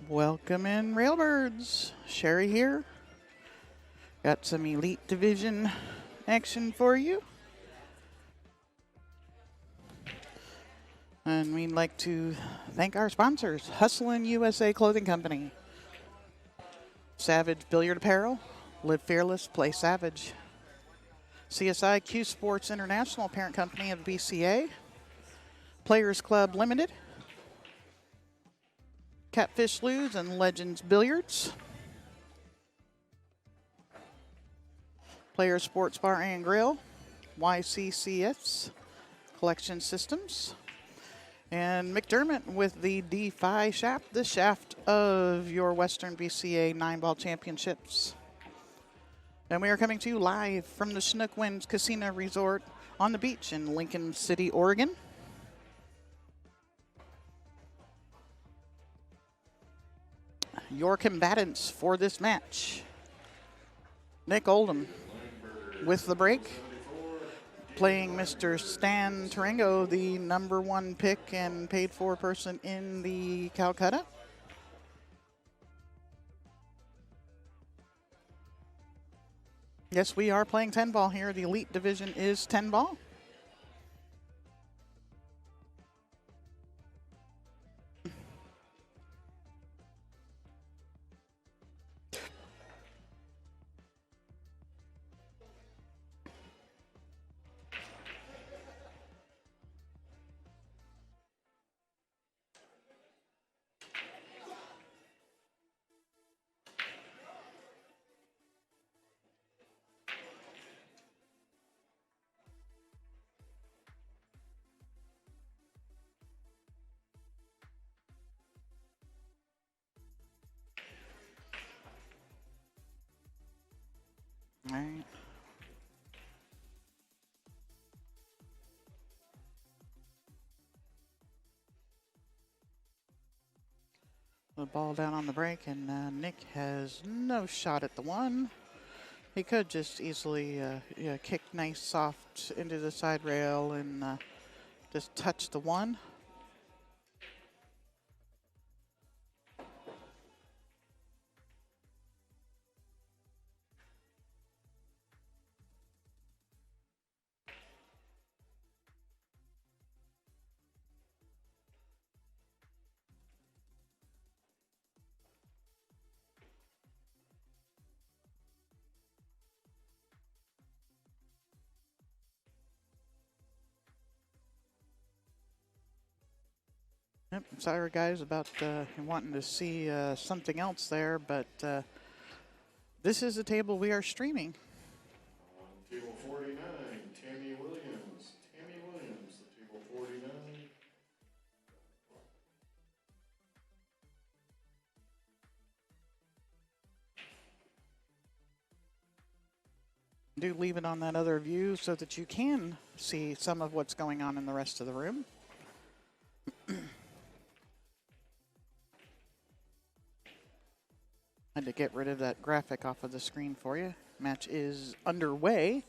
Welcome in, Railbirds. Sherry here. Got some Elite Division action for you. And we'd like to thank our sponsors, Hustlin' USA Clothing Company, Savage Billiard Apparel, Live Fearless, Play Savage, CSI Q Sports International, parent company of BCA, Players Club Limited, Catfish Ludes and Legends Billiards, Players Sports Bar and Grill, YCCS Collection Systems, and McDermott with the D-Fi shaft, the shaft of your Western BCA 9-ball championships. And we are coming to you live from the Chinook Winds Casino Resort on the beach in Lincoln City, Oregon. Your combatants for this match: Nick Oldman with the break, playing Mr. Stan Tourangeau, the #1 pick and paid for person in the Calcutta. Yes, we are playing 10-ball here. The Elite Division is 10-ball. All right. The ball down on the break, and Nick has no shot at the one. He could just easily kick nice soft into the side rail and just touch the one. Yep, sorry guys about wanting to see something else there, but this is a table we are streaming. Table 49, Tammy Williams. Tammy Williams, the table 49. Do leave it on that other view so that you can see some of what's going on in the rest of the room. Had to get rid of that graphic off of the screen for you. Match is underway.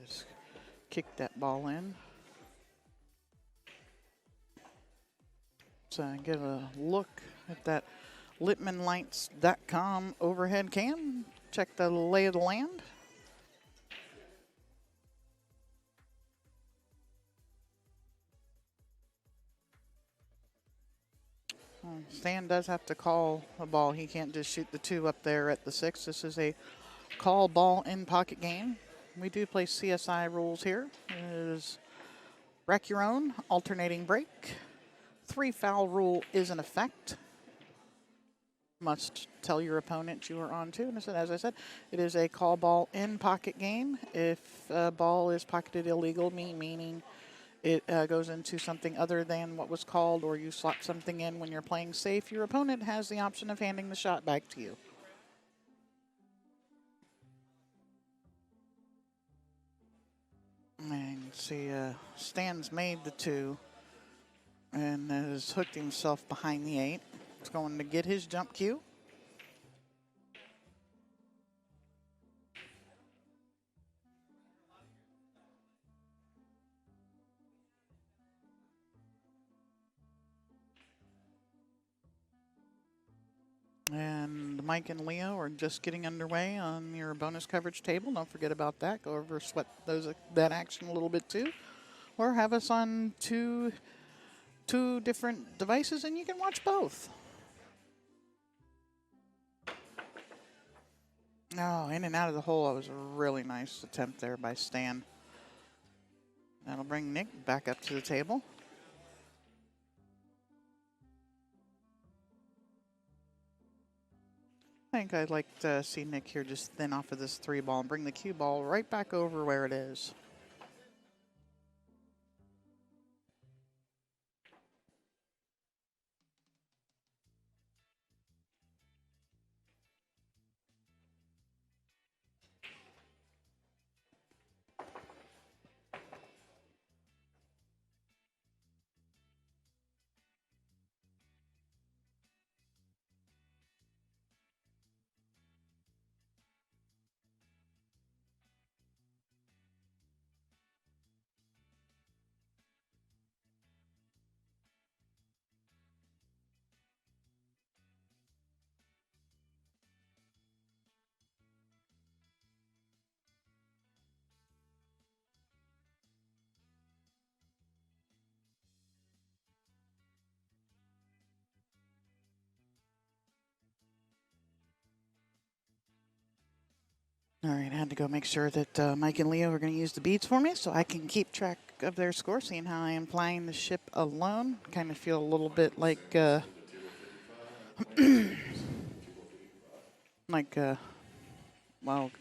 Just kick that ball in. So get a look at that LittmanLights.com overhead cam. Check the lay of the land. Stan does have to call a ball. He can't just shoot the 2 up there at the 6. This is a call ball in pocket game. We do play CSI rules here. It is rack your own, alternating break. 3 foul rule is in effect. Must tell your opponent you are on 2. And as I said, it is a call ball in pocket game. If a ball is pocketed illegal, meaning it goes into something other than what was called, or you slot something in when you're playing safe, your opponent has the option of handing the shot back to you. And see, Stan's made the 2 and has hooked himself behind the 8. He's going to get his jump cue. Mike and Leo are just getting underway on your bonus coverage table, don't forget about that. Go over, sweat that action a little bit too. Or have us on two different devices and you can watch both. Oh, in and out of the hole. That was a really nice attempt there by Stan. That'll bring Nick back up to the table. I think I'd like to see Nick here just thin off of this 3 ball and bring the cue ball right back over where it is. All right, I had to go make sure that Mike and Leo are going to use the beads for me so I can keep track of their score, seeing how I am flying the ship alone. Kind of feel a little bit like, well,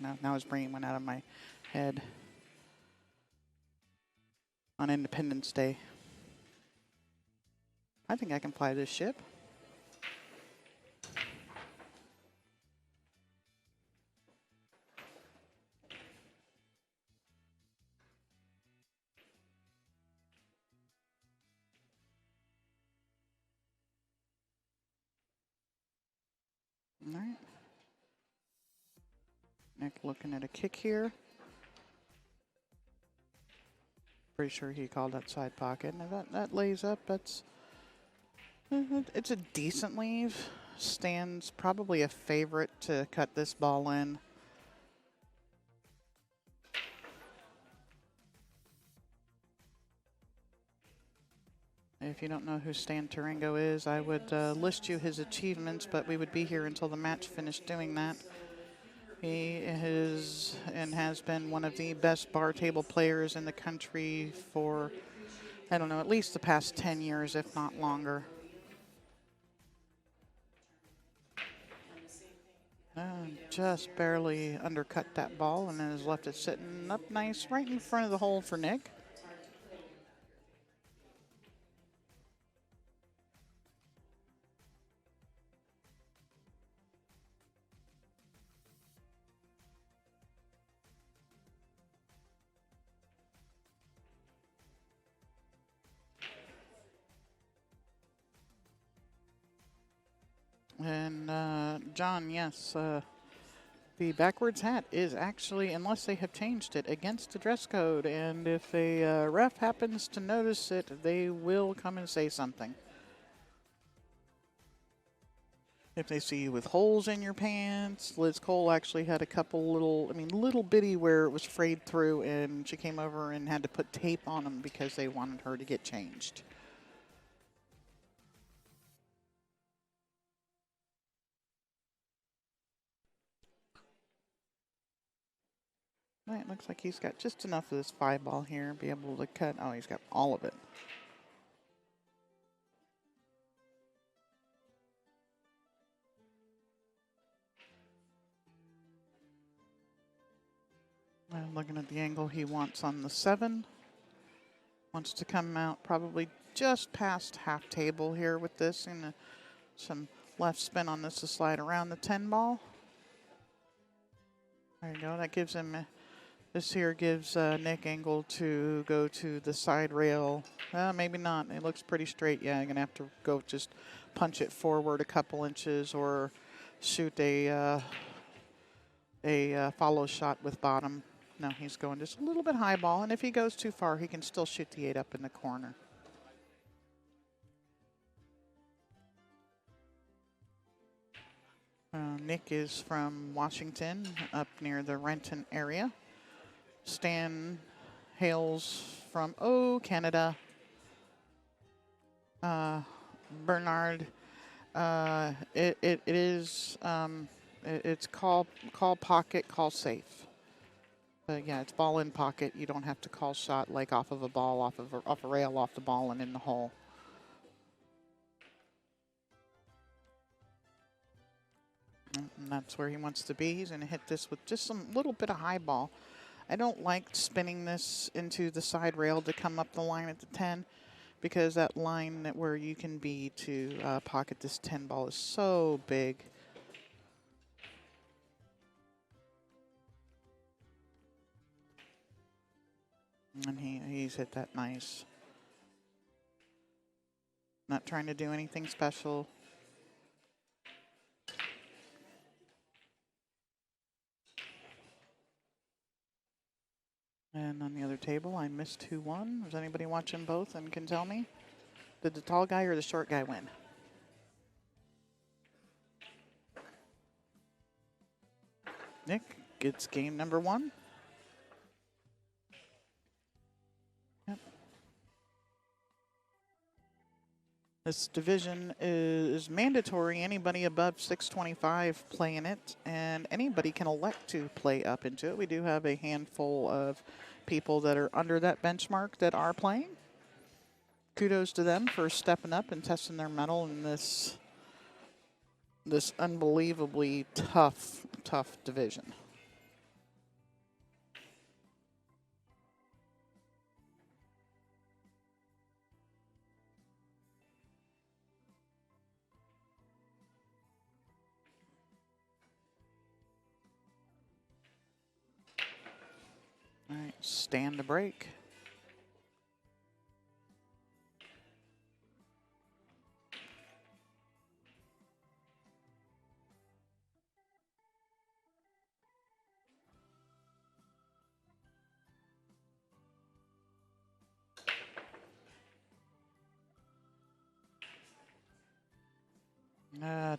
now his brain went out of my head. On Independence Day. I think I can fly this ship. All right. Nick looking at a kick here. Pretty sure he called that side pocket. And that lays up. It's a decent leave. Stan's probably a favorite to cut this ball in. If you don't know who Stan Tourangeau is, I would list you his achievements, but we would be here until the match finished doing that. He is and has been one of the best bar table players in the country for, I don't know, at least the past 10 years, if not longer. Just barely undercut that ball and has left it sitting up nice right in front of the hole for Nick. And John, yes, the backwards hat is actually, unless they have changed it, against the dress code. And if a ref happens to notice it, they will come and say something. If they see you with holes in your pants, Liz Cole actually had a couple little bitty where it was frayed through, and she came over and had to put tape on them because they wanted her to get changed. All right, looks like he's got just enough of this 5 ball here, be able to cut. Oh, he's got all of it. Looking at the angle he wants on the 7. Wants to come out probably just past half table here with this, and some left spin on this to slide around the 10 ball. There you go. That gives him, this here gives Nick angle to go to the side rail. Maybe not. It looks pretty straight. Yeah, you're going to have to go just punch it forward a couple inches or shoot a follow shot with bottom. No, he's going just a little bit high ball, and if he goes too far, he can still shoot the 8 up in the corner. Nick is from Washington, up near the Renton area. Stan hails from, Canada. Bernard, it is, it's call pocket, call safe. But yeah, it's ball in pocket. You don't have to call shot like off of a ball, off a rail, off the ball, and in the hole. And that's where he wants to be. He's going to hit this with just some little bit of high ball. I don't like spinning this into the side rail to come up the line at the 10, because that line where you can be to pocket this 10 ball is so big. And he's hit that nice. Not trying to do anything special. And on the other table, I missed who won. Is anybody watching both and can tell me? Did the tall guy or the short guy win? Nick gets game number 1. Yep. This division is mandatory. Anybody above 625 play in it, and anybody can elect to play up into it. We do have a handful of people that are under that benchmark that are playing. Kudos to them for stepping up and testing their mettle in this unbelievably tough division. All right, stand to break.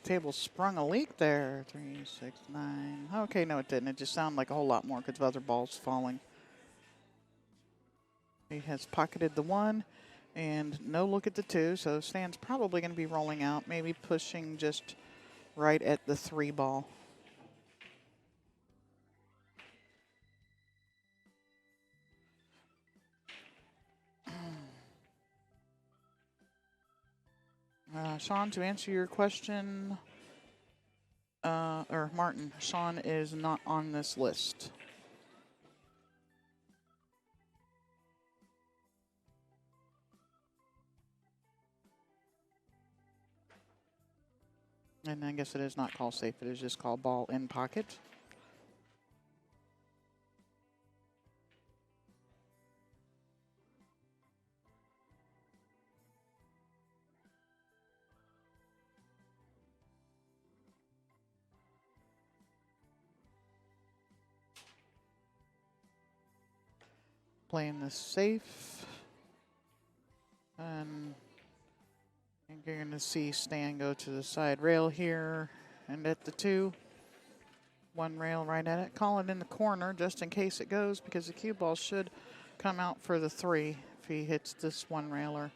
Table sprung a leak there. 3, 6, 9. Okay, no, it didn't. It just sounded like a whole lot more because of other balls falling. He has pocketed the 1 and no look at the 2, so Stan's probably going to be rolling out, maybe pushing just right at the 3 ball. Sean, to answer your question, or Martin, Sean is not on this list. And I guess it is not call safe. It is just called ball in pocket. Playing this safe. And you're going to see Stan go to the side rail here and at the 2. 1 rail right at it. Call it in the corner just in case it goes, because the cue ball should come out for the 3 if he hits this 1 railer.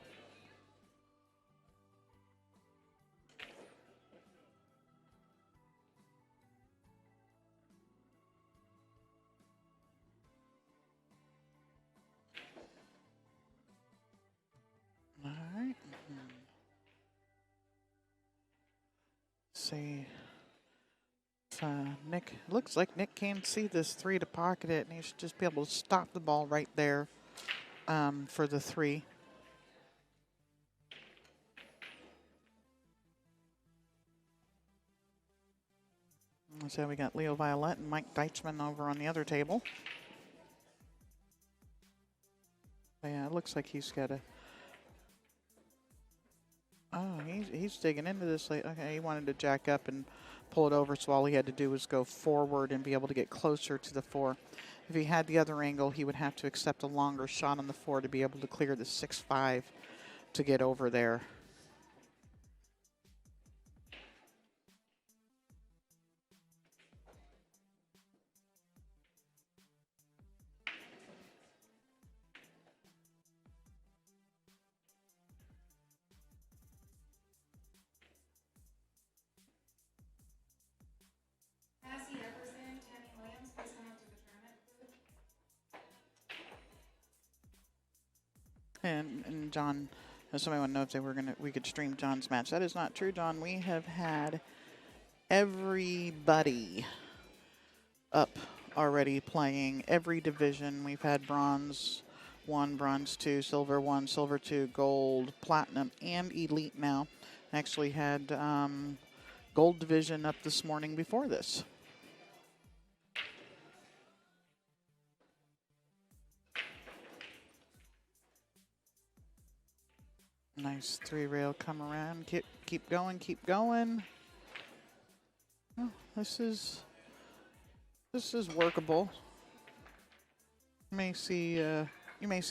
All right. See if Nick, looks like Nick can see this 3 to pocket it, and he should just be able to stop the ball right there for the 3. So we got Leo Violet and Mike Deichman over on the other table. But yeah, it looks like he's got a. Oh, he's digging into this. Like, okay, he wanted to jack up and pull it over, so all he had to do was go forward and be able to get closer to the 4. If he had the other angle, he would have to accept a longer shot on the 4 to be able to clear the 6-5 to get over there. And John, somebody want to know if we could stream John's match. That is not true, John. We have had everybody up already playing every division. We've had bronze 1, bronze 2, silver 1, silver 2, gold, platinum, and elite now. Actually had gold division up this morning before this. Nice 3-rail come around. Keep going, keep going. Oh, this is workable. You may see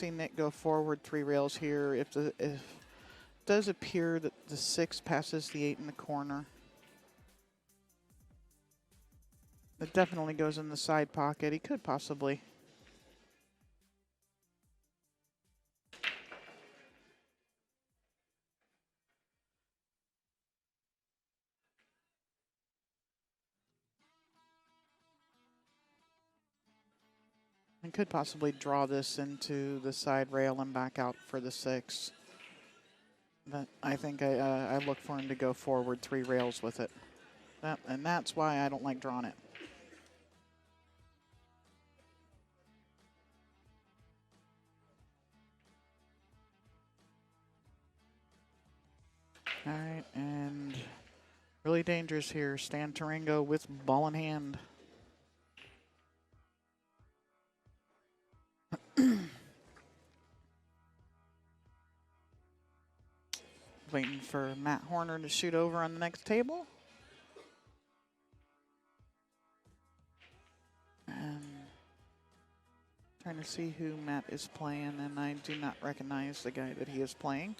Nick go forward 3 rails here if it does appear that the 6 passes the 8 in the corner. It definitely goes in the side pocket. He could possibly. And could possibly draw this into the side rail and back out for the 6. But I think I look for him to go forward 3 rails with it. And that's why I don't like drawing it. All right, and really dangerous here. Stan Tourangeau with ball in hand. Waiting for Matt Horner to shoot over on the next table. And trying to see who Matt is playing, and I do not recognize the guy that he is playing.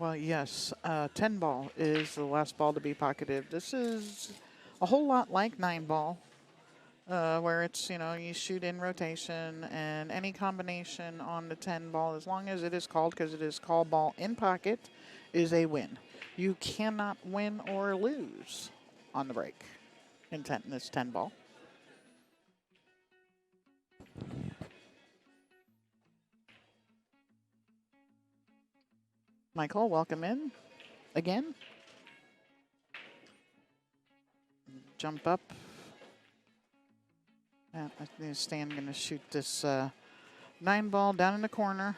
Well, yes, 10 ball is the last ball to be pocketed. This is a whole lot like 9 ball, where it's, you shoot in rotation and any combination on the 10 ball, as long as it is called, because it is call ball in pocket, is a win. You cannot win or lose on the break in this 10 ball. Michael, welcome in again. Jump up. And I think Stan going to shoot this 9 ball down in the corner.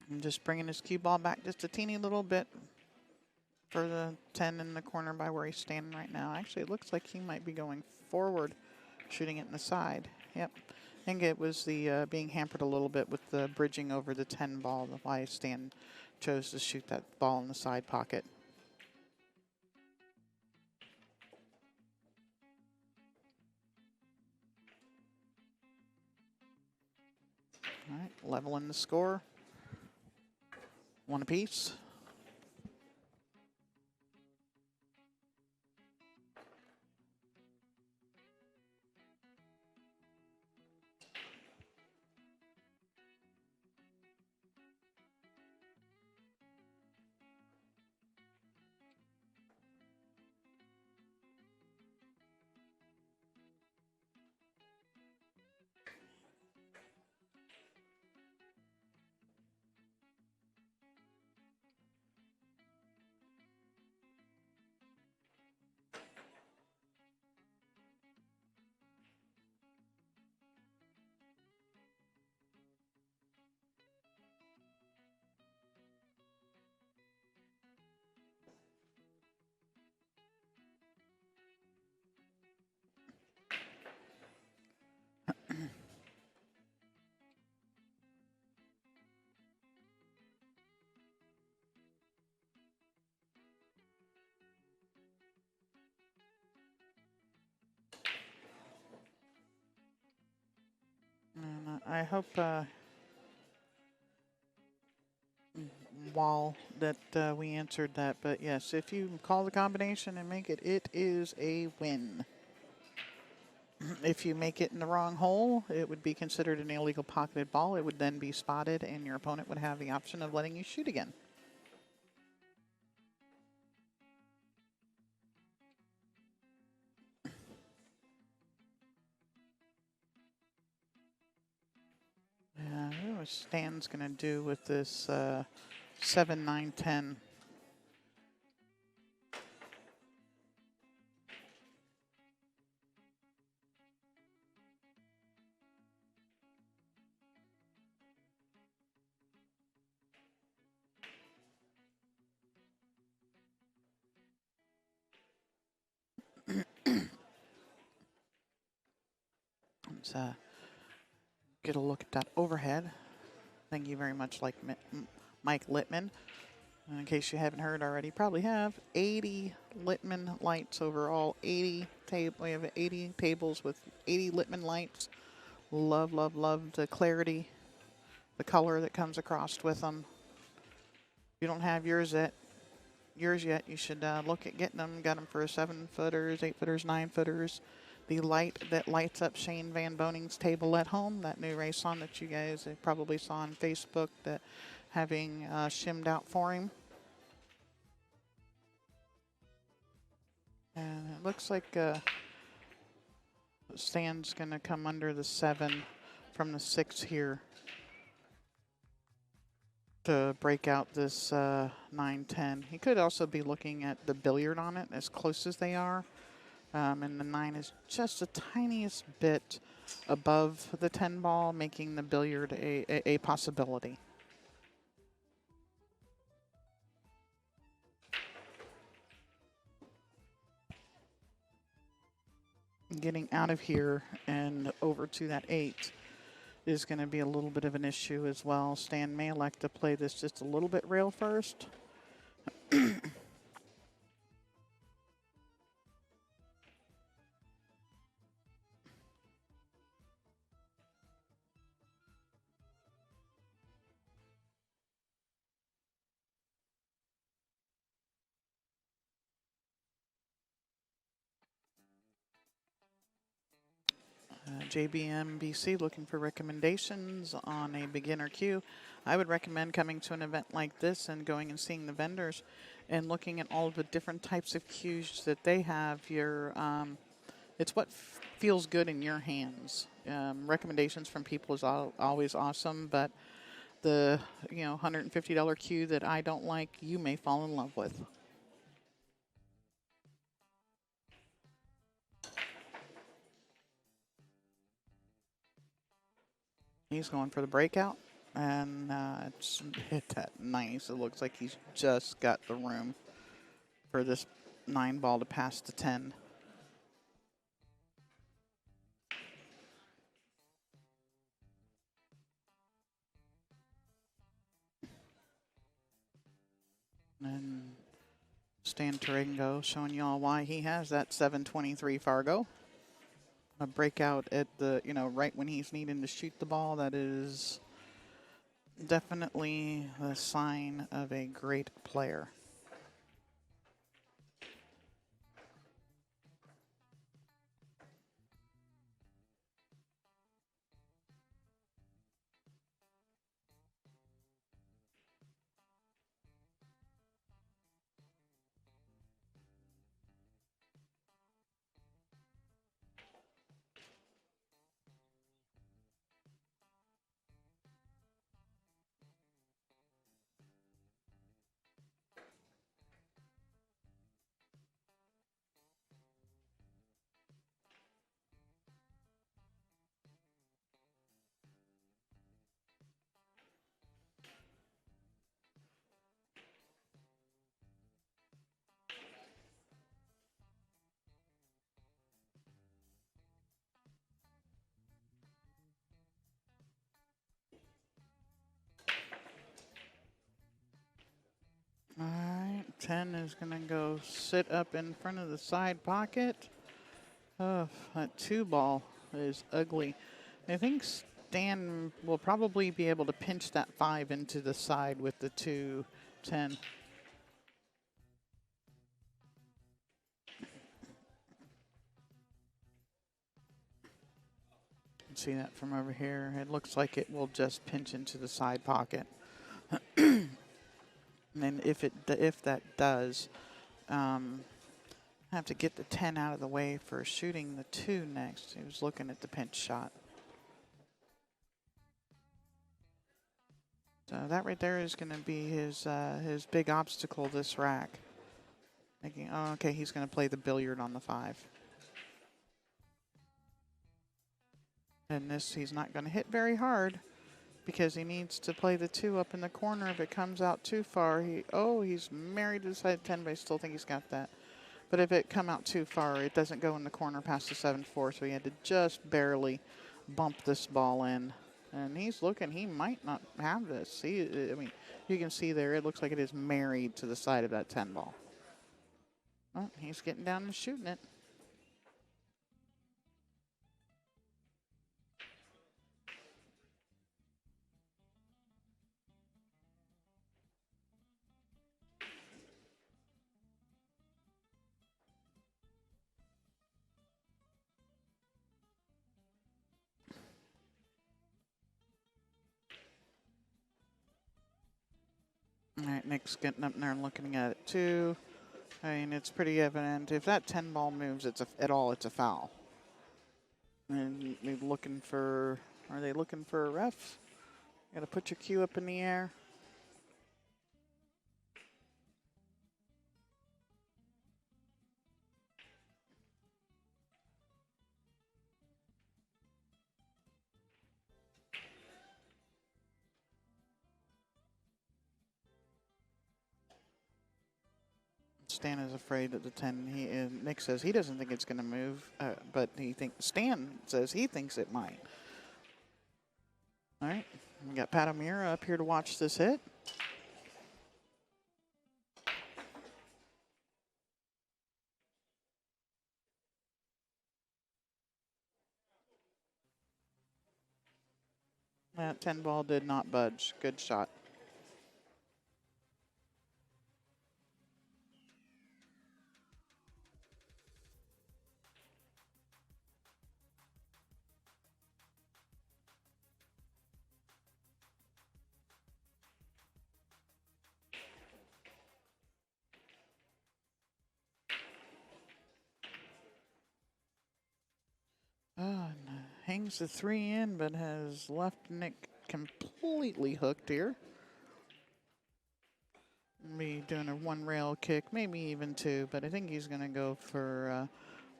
And just bringing his cue ball back just a teeny little bit for the 10 in the corner by where he's standing right now. Actually, it looks like he might be going forward, shooting it in the side. Yep. I think it was the being hampered a little bit with the bridging over the 10 ball, why Stan chose to shoot that ball in the side pocket. All right, leveling the score. 1 apiece. I hope while that we answered that. But yes, if you call the combination and make it, it is a win. If you make it in the wrong hole, it would be considered an illegal pocketed ball. It would then be spotted, and your opponent would have the option of letting you shoot again. Yeah, what Stan's going to do with this 7, 9, 10? Let's get a look at that overhead. Thank you very much, Mike Littman. In case you haven't heard already, probably have 80 Littman lights overall. We have 80 tables with 80 Littman lights. Love, love, love the clarity, the color that comes across with them. If you don't have yours yet, you should look at getting them. Got them for 7-footers, 8-footers, 9-footers. The light that lights up Shane Van Boning's table at home, that new race on that you guys probably saw on Facebook, that having shimmed out for him. And it looks like Stan's going to come under the 7 from the 6 here to break out this 9-10. He could also be looking at the billiard on it, as close as they are. And the 9 is just the tiniest bit above the 10 ball, making the billiard a possibility. Getting out of here and over to that 8 is going to be a little bit of an issue as well. Stan may elect to play this just a little bit rail first. JBM BC looking for recommendations on a beginner cue. I would recommend coming to an event like this and going and seeing the vendors and looking at all of the different types of cues that they have. It's what feels good in your hands. Recommendations from people is always awesome, but the $150 cue that I don't like, you may fall in love with. He's going for the breakout, and it's hit that nice. It looks like he's just got the room for this 9 ball to pass the 10. And Stan Tourangeau showing you all why he has that 723 Fargo. A breakout at the, right when he's needing to shoot the ball. That is definitely the sign of a great player. All right, 10 is going to go sit up in front of the side pocket. Oh, that 2 ball is ugly. I think Stan will probably be able to pinch that 5 into the side with the 2-10. See that from over here? It looks like it will just pinch into the side pocket. And then if that does, I have to get the 10 out of the way for shooting the 2 next. He was looking at the pinch shot. So that right there is going to be his big obstacle this rack. Thinking, oh, okay, he's going to play the billiard on the 5. And this, he's not going to hit very hard because he needs to play the 2 up in the corner. If it comes out too far, he's married to the side 10, but I still think he's got that. But if it come out too far, it doesn't go in the corner past the 7-4, so he had to just barely bump this ball in. And he's looking, he might not have this. See, I mean, you can see there, it looks like it is married to the side of that 10 ball. Well, he's getting down and shooting it. All right, Nick's getting up there and looking at it too. I mean, it's pretty evident. If that 10 ball moves, it's a foul. And they're looking for, are they looking for a ref? Got to put your cue up in the air. Stan is afraid that the 10, Nick says he doesn't think it's going to move, but Stan says he thinks it might. All right, we got Pat O'Meara up here to watch this hit. That 10 ball did not budge. Good shot. And hangs the 3 in, but has left Nick completely hooked here. Be doing a 1 rail kick, maybe even 2, but I think he's going to go for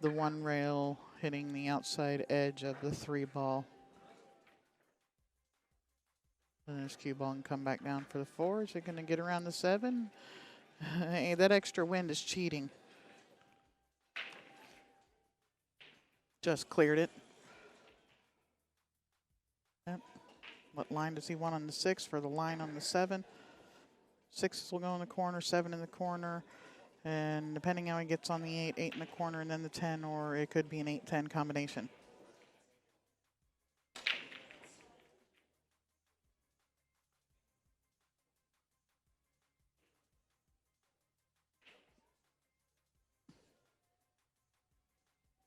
the 1 rail hitting the outside edge of the 3 ball. And this cue ball can come back down for the 4. Is it going to get around the 7? Hey, that extra wind is cheating. Just cleared it. Yep. What line does he want on the 6 for the line on the 7? 6 will go in the corner, 7 in the corner, and depending how he gets on the 8, 8 in the corner, and then the 10, or it could be an 8-10 combination.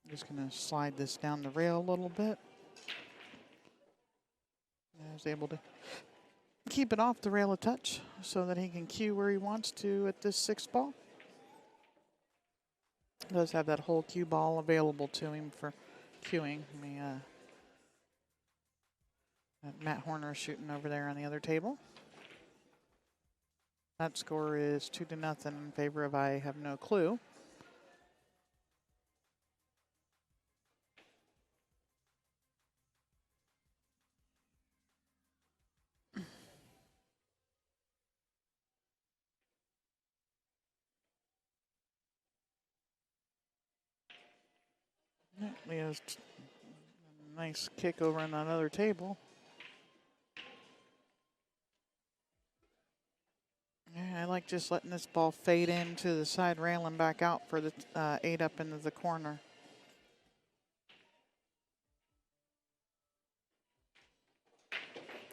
Just going to slide this down the rail a little bit. I was able to keep it off the rail a touch so that he can cue where he wants to at this 6 ball. Does have that whole cue ball available to him for cueing. Matt Horner is shooting over there on the other table. That score is 2-0 in favor of I Have No Clue. Leo's nice kick over on that other table. Yeah, I like just letting this ball fade into the side rail and back out for the 8 up into the corner.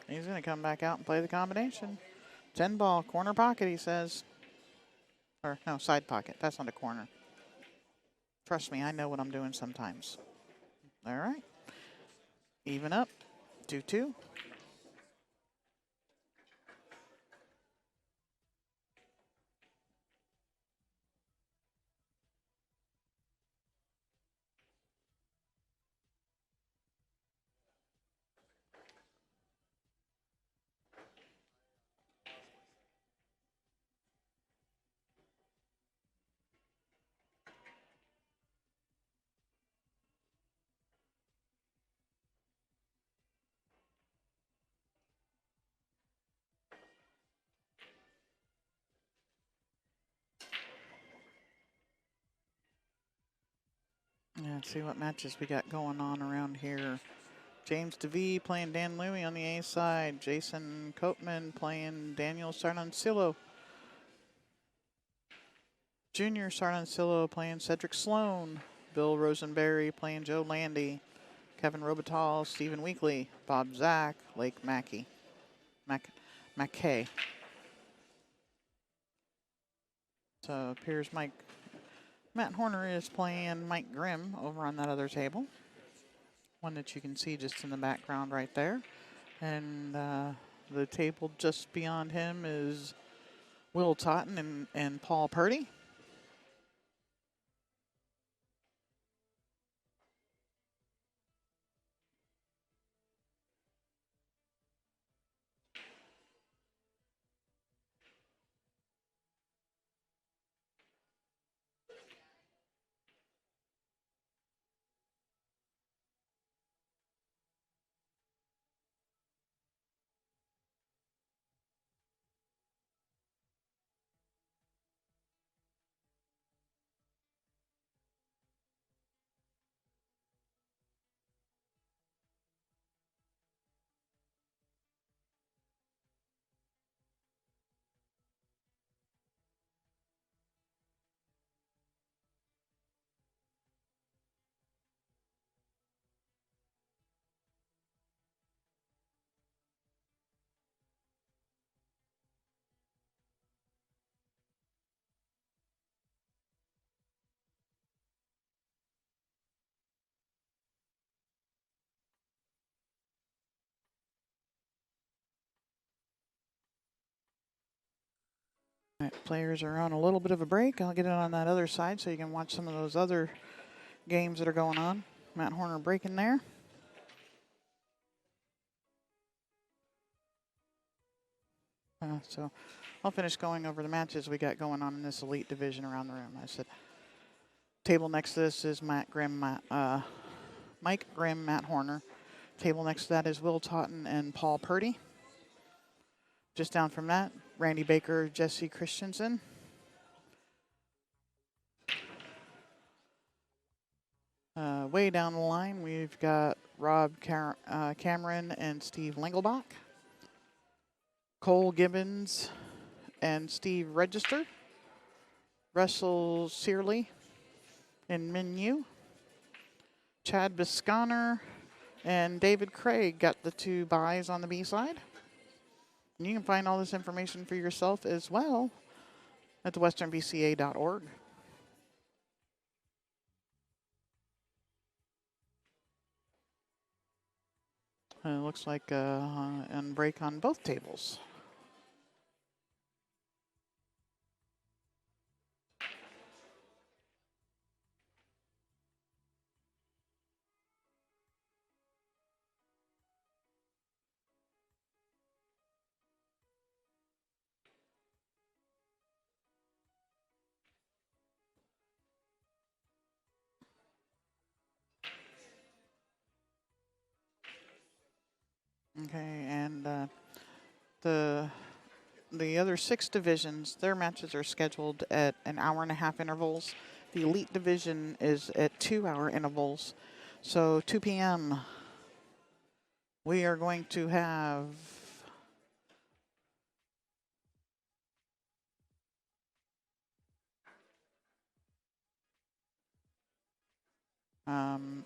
He's going to come back out and play the combination. 10 ball, corner pocket, he says. Or, no, side pocket. That's not a corner. Trust me, I know what I'm doing sometimes. All right. Even up. 2-2. Yeah, let's see what matches we got going on around here. James DeVee playing Dan Louie on the A side. Jason Coatman playing Daniel Sarnancillo. Junior Sarnancillo playing Cedric Sloan. Bill Rosenberry playing Joe Landy. Kevin Robital, Stephen Weekly. Bob Zach, Lake Mackey. McKay. So appears Matt Horner is playing Mike Grimm over on that other table. One that you can see just in the background right there. And the table just beyond him is Will Totten and Paul Purdy. All right, players are on a little bit of a break. I'll get it on that other side so you can watch some of those other games that are going on. Matt Horner breaking there. So I'll finish going over the matches we got going on in this elite division around the room. I said, table next to this is Mike Grimm, Matt Horner. Table next to that is Will Totten and Paul Purdy. Just down from that, Randy Baker, Jesse Christensen. Way down the line, we've got Rob Cameron and Steve Lengelbach. Cole Gibbons and Steve Register. Russell Searley and Min Yu. Chad Bisconner and David Craig got the 2 buys on the B side. And you can find all this information for yourself as well at thewesternbca.org. It looks like on break on both tables. Okay, and the other 6 divisions, their matches are scheduled at an hour-and-a-half intervals. The elite division is at 2-hour intervals. So 2 p.m. we are going to have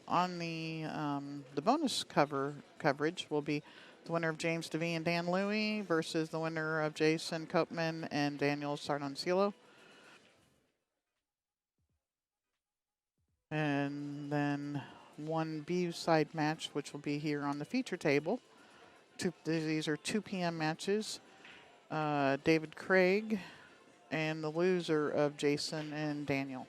on the bonus coverage will be The winner of James DeVee and Dan Louie versus the winner of Jason Copeman and Daniel Sardoncillo. And then one B side match, which will be here on the feature table. These are 2 p.m. matches. David Craig and the loser of Jason and Daniel.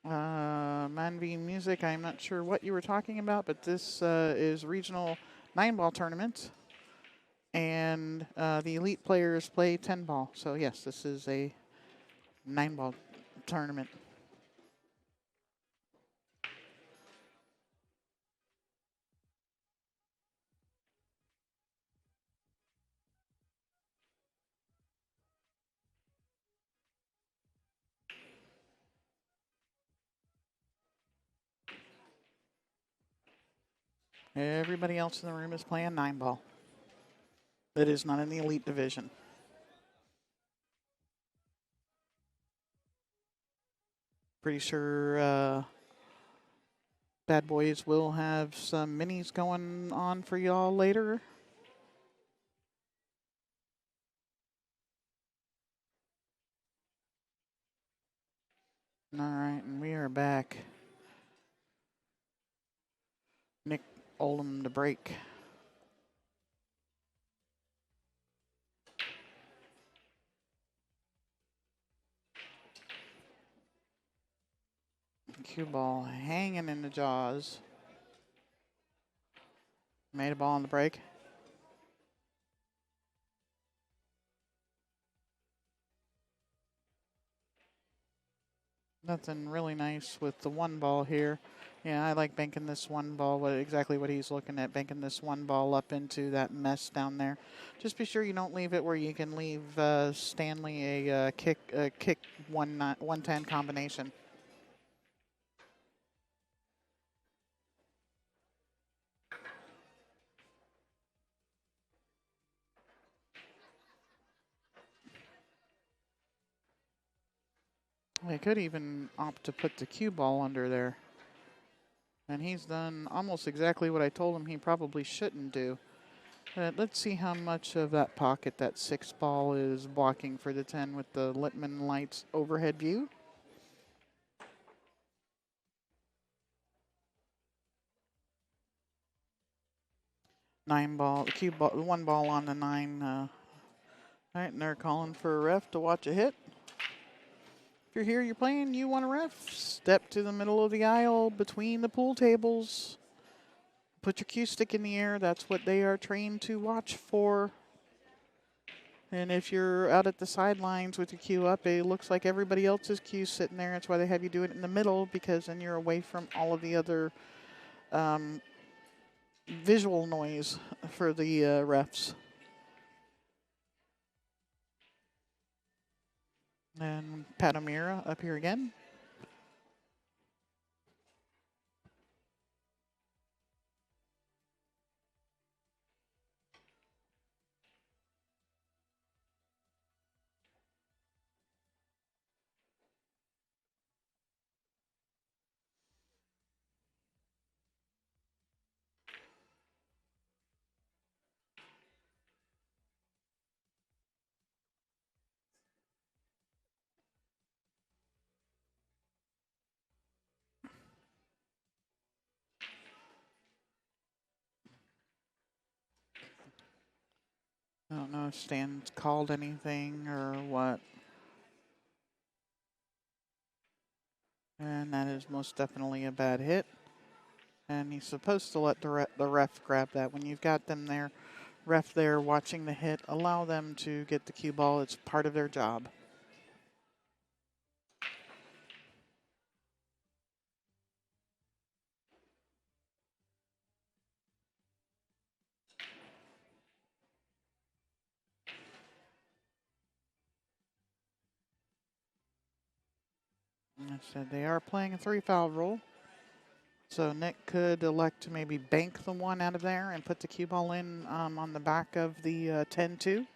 Manvi Music, I'm not sure what you were talking about, but this is regional 9-ball tournament. And the elite players play 10-ball. So yes, this is a 9-ball tournament. Everybody else in the room is playing 9-ball. It is not in the elite division. Pretty sure Bad Boys will have some minis going on for y'all later. All right, and we are back. Nick Oldman to break. Cue ball hanging in the jaws. Made a ball on the break. Nothing really nice with the 1 ball here. Yeah, I like banking this 1 ball, exactly what he's looking at, banking this 1 ball up into that mess down there. Just be sure you don't leave it where you can leave Stanley a kick 110 combination. They could even opt to put the cue ball under there. And he's done almost exactly what I told him he probably shouldn't do. But let's see how much of that pocket that 6 ball is blocking for the 10 with the Littman Lights overhead view. Nine ball, the cue ball, 1 ball on the 9. All right, and they're calling for a ref to watch a hit. If you're here, you're playing, you want a ref, step to the middle of the aisle between the pool tables. Put your cue stick in the air. That's what they are trained to watch for. And if you're out at the sidelines with your cue up, it looks like everybody else's cue sitting there. That's why they have you do it in the middle, because then you're away from all of the other visual noise for the refs. And Pat O'Meara up here again. I don't know if Stan's called anything or what. And that is most definitely a bad hit. And he's supposed to let the ref grab that. When you've got them there, ref there watching the hit, allow them to get the cue ball. It's part of their job. I said they are playing a 3-foul rule. So Nick could elect to maybe bank the one out of there and put the cue ball in on the back of the 10-2.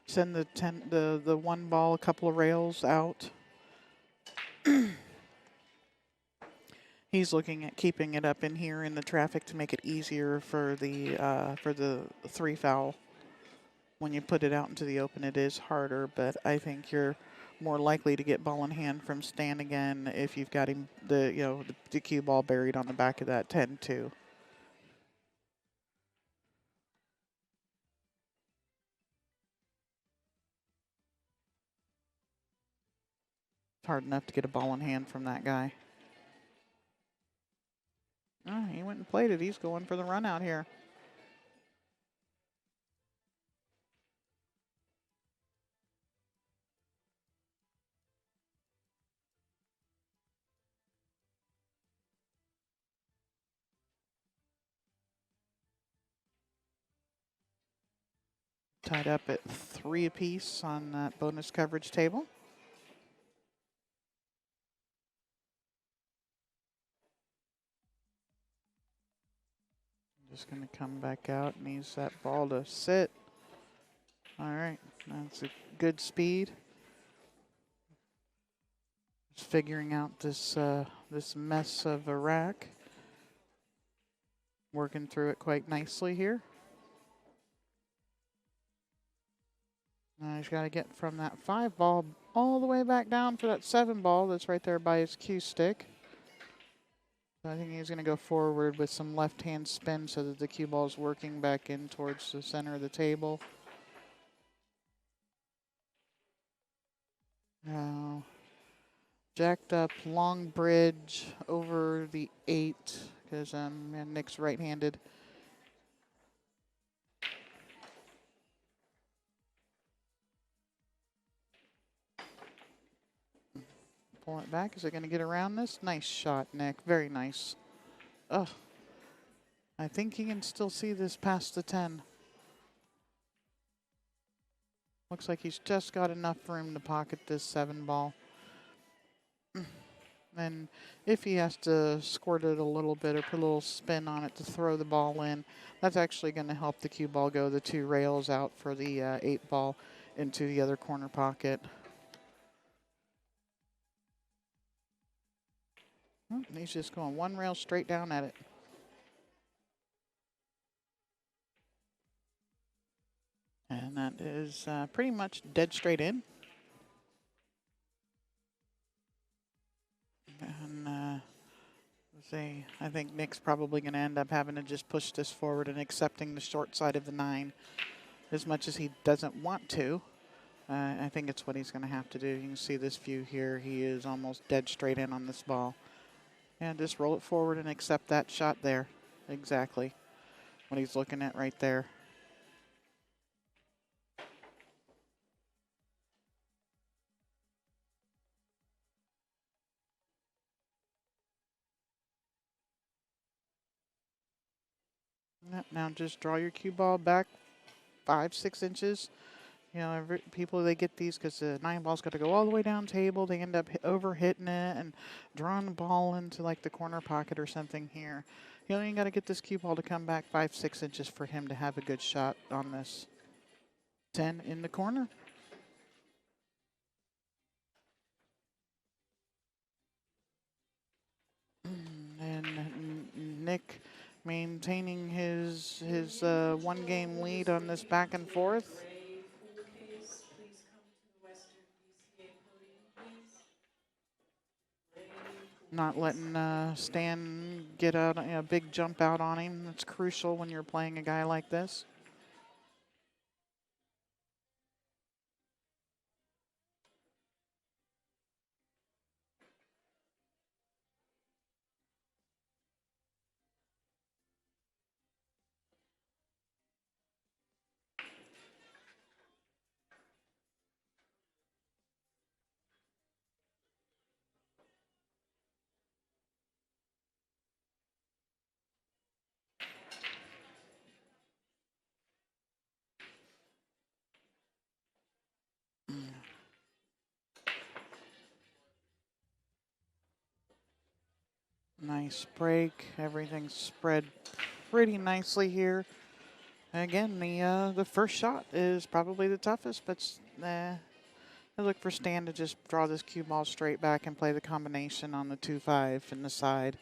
Send the one ball a couple of rails out. He's looking at keeping it up in here in the traffic to make it easier for the 3-foul. When you put it out into the open, it is harder, but I think you're more likely to get ball in hand from Stan again if you've got him the cue ball buried on the back of that 10-2. It's hard enough to get a ball in hand from that guy. Oh, he went and played it. He's going for the run out here. Tied up at 3 apiece on that bonus coverage table. Just going to come back out. Needs that ball to sit. All right, that's a good speed. Just figuring out this mess of a rack. Working through it quite nicely here. Now he's got to get from that 5 ball all the way back down for that 7 ball that's right there by his cue stick. So I think he's going to go forward with some left-hand spin so that the cue ball is working back in towards the center of the table. Now, jacked up long bridge over the 8 because Nick's right-handed. Pull it back. Is it going to get around this? Nice shot, Nick. Very nice. Oh, I think he can still see this past the 10. Looks like he's just got enough room to pocket this 7 ball. And if he has to squirt it a little bit or put a little spin on it to throw the ball in, that's actually going to help the cue ball go the 2 rails out for the 8 ball into the other corner pocket. Oh, he's just going 1 rail straight down at it. And that is pretty much dead straight in. And I think Nick's probably going to end up having to just push this forward and accepting the short side of the 9 as much as he doesn't want to. I think it's what he's going to have to do. You can see this view here. He is almost dead straight in on this ball. And just roll it forward and accept that shot there. Exactly what he's looking at right there. Now just draw your cue ball back 5-6 inches. You know, people, they get these because the 9 ball's got to go all the way down table. They end up over hitting it and drawing the ball into like the corner pocket or something here. You know, you got to get this cue ball to come back 5-6 inches for him to have a good shot on this. 10 in the corner. And Nick maintaining his 1-game lead on this back and forth. Not letting Stan get a big jump out on him. That's crucial when you're playing a guy like this. Nice break. Everything's spread pretty nicely here. And again, the first shot is probably the toughest, but I look for Stan to just draw this cue ball straight back and play the combination on the 2-5 in the side.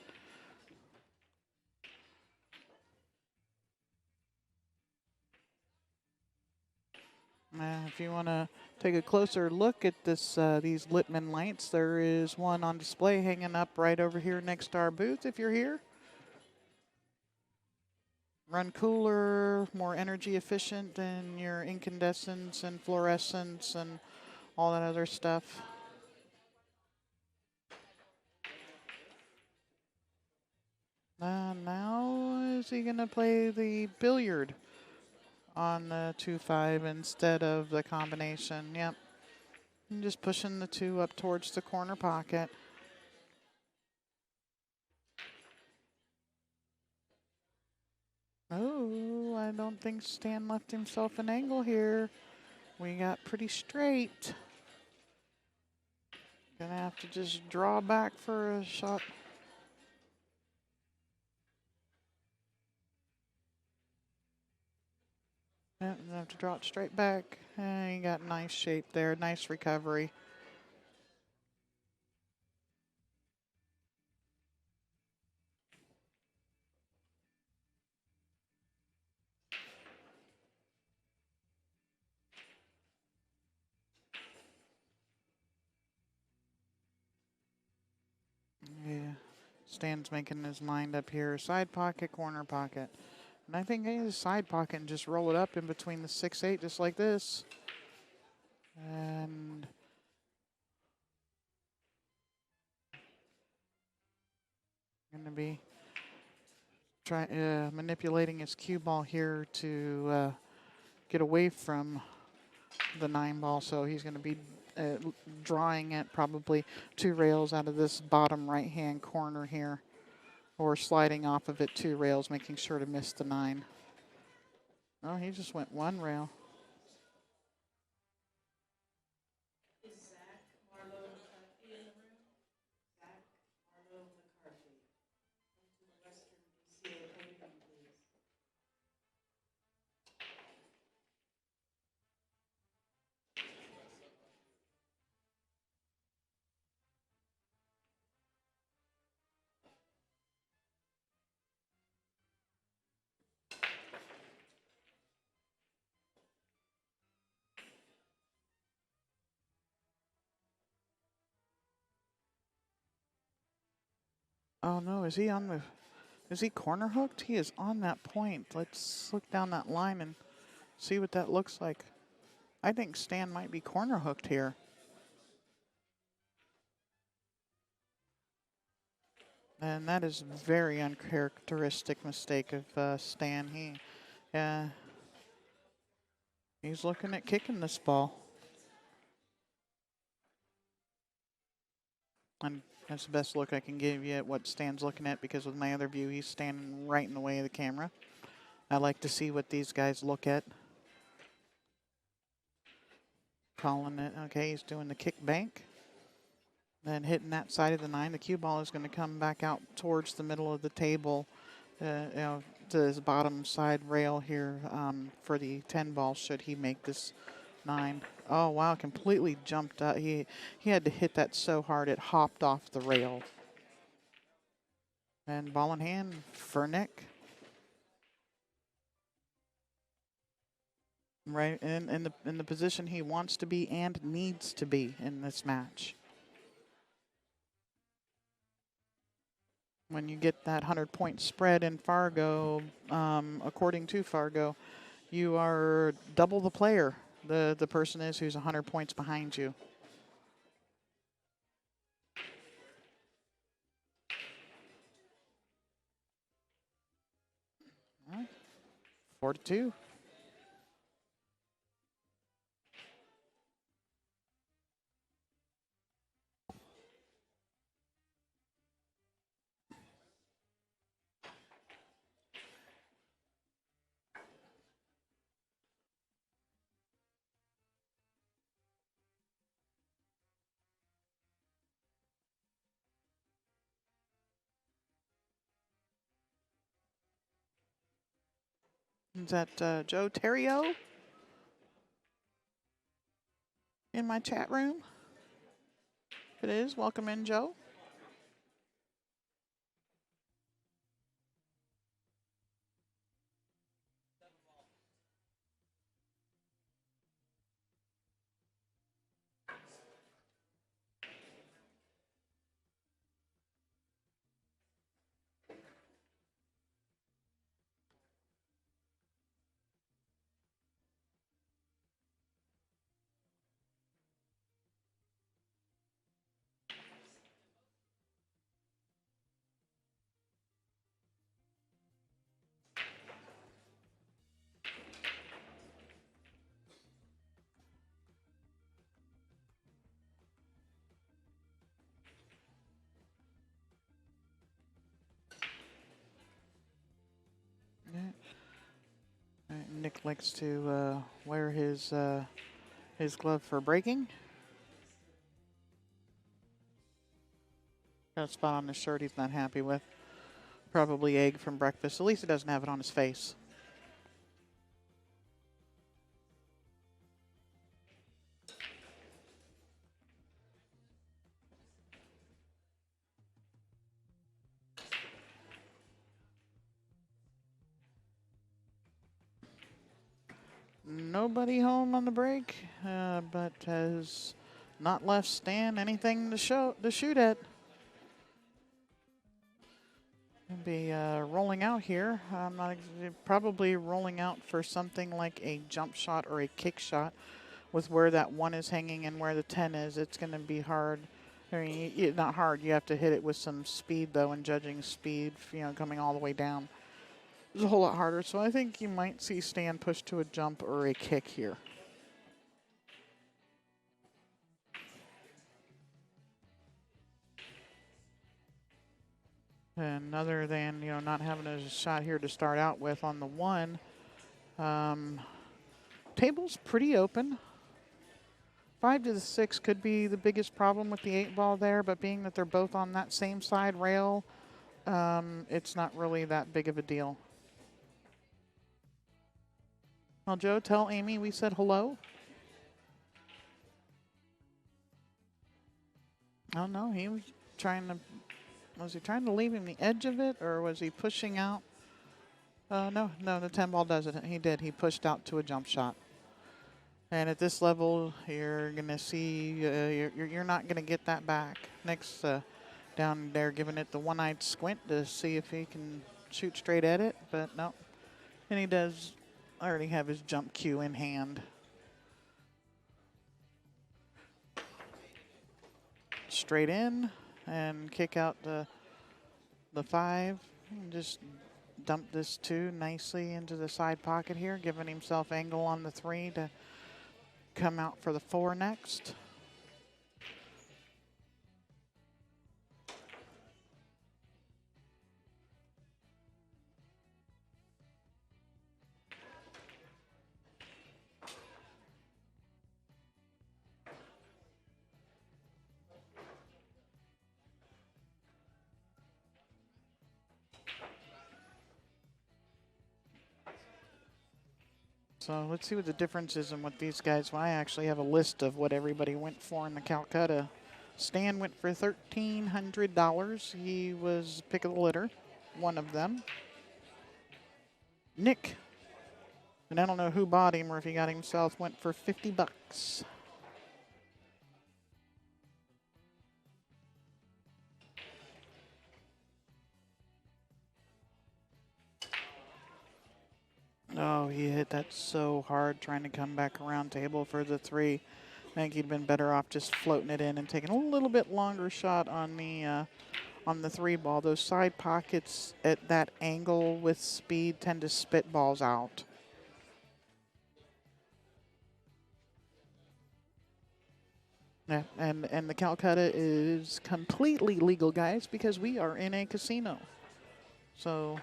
If you want to take a closer look at this, these Littman lights, there is one on display hanging up right over here next to our booth if you're here. Run cooler, more energy efficient than your incandescents and fluorescents and all that other stuff. Now is he going to play the billiard on the 2-5 instead of the combination? Yep. And just pushing the 2 up towards the corner pocket. Oh, I don't think Stan left himself an angle here. We got pretty straight. Gonna have to just draw back for a shot. Gonna have to draw it straight back. And you got nice shape there, nice recovery. Yeah, Stan's making his mind up here. Side pocket, corner pocket. And I think his side pocket and just roll it up in between the 6-8 just like this. And going to be manipulating his cue ball here to get away from the 9 ball. So he's going to be drawing it probably 2 rails out of this bottom right-hand corner here, or sliding off of it 2 rails, making sure to miss the 9. Oh, he just went 1 rail. Oh no, is he corner hooked? He is on that point. Let's look down that line and see what that looks like. I think Stan might be corner hooked here. And that is a very uncharacteristic mistake of Stan. He's looking at kicking this ball. And that's the best look I can give you at what Stan's looking at, because with my other view, he's standing right in the way of the camera. I like to see what these guys look at. Calling it, okay, he's doing the kick bank. Then hitting that side of the 9. The cue ball is going to come back out towards the middle of the table, to his bottom side rail here for the 10 ball, should he make this 9. Oh, wow, completely jumped out. He had to hit that so hard it hopped off the rail. And ball in hand for Nick. Right in the position he wants to be and needs to be in this match. When you get that 100-point spread in Fargo, according to Fargo, you are double the player the person is who's 100 points behind you. All right. 4-2. Is that Joe Terrio in my chat room? If it is, welcome in, Joe. Nick likes to wear his glove for breaking. Got a spot on his shirt he's not happy with. Probably egg from breakfast. At least he doesn't have it on his face. Nobody home on the break, but has not left Stan anything to shoot at. He'll be rolling out here. Probably rolling out for something like a jump shot or a kick shot. With where that 1 is hanging and where the 10 is, it's going to be hard. I mean, not hard. You have to hit it with some speed, though, and judging speed, coming all the way down is a whole lot harder. So I think you might see Stan push to a jump or a kick here. And other than, not having a shot here to start out with on the 1, table's pretty open. 5 to the 6 could be the biggest problem with the 8 ball there, but being that they're both on that same side rail, it's not really that big of a deal. Well, Joe, tell Amy we said hello. Oh, no, he was he trying to leave him the edge of it, or was he pushing out? No, the 10 ball does it. He did. He pushed out to a jump shot. And at this level, you're going to see, you're not going to get that back. Nick's down there giving it the one-eyed squint to see if he can shoot straight at it, but no. And he does already have his jump cue in hand. Straight in and kick out the 5. And just dump this 2 nicely into the side pocket here, giving himself angle on the 3 to come out for the 4 next. So let's see what the difference is in what these guys. Well, I actually have a list of what everybody went for in the Calcutta. Stan went for $1,300. He was pick of the litter, one of them. Nick, and I don't know who bought him or if he got himself, went for $50. Oh, he hit that so hard trying to come back around table for the 3. I think he'd been better off just floating it in and taking a little bit longer shot on the 3 ball. Those side pockets at that angle with speed tend to spit balls out. Yeah, and the Calcutta is completely legal, guys, because we are in a casino. So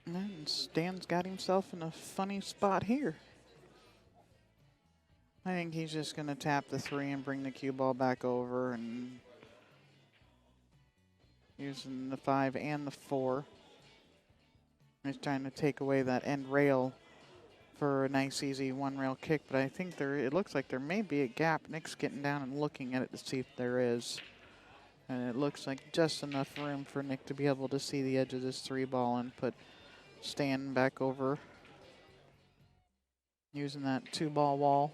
and Stan's got himself in a funny spot here. I think he's just going to tap the 3 and bring the cue ball back over and using the 5 and the 4. He's trying to take away that end rail for a nice, easy one-rail kick, but I think it looks like there may be a gap. Nick's getting down and looking at it to see if there is. And it looks like just enough room for Nick to be able to see the edge of this 3 ball and put Stan back over using that 2 ball wall.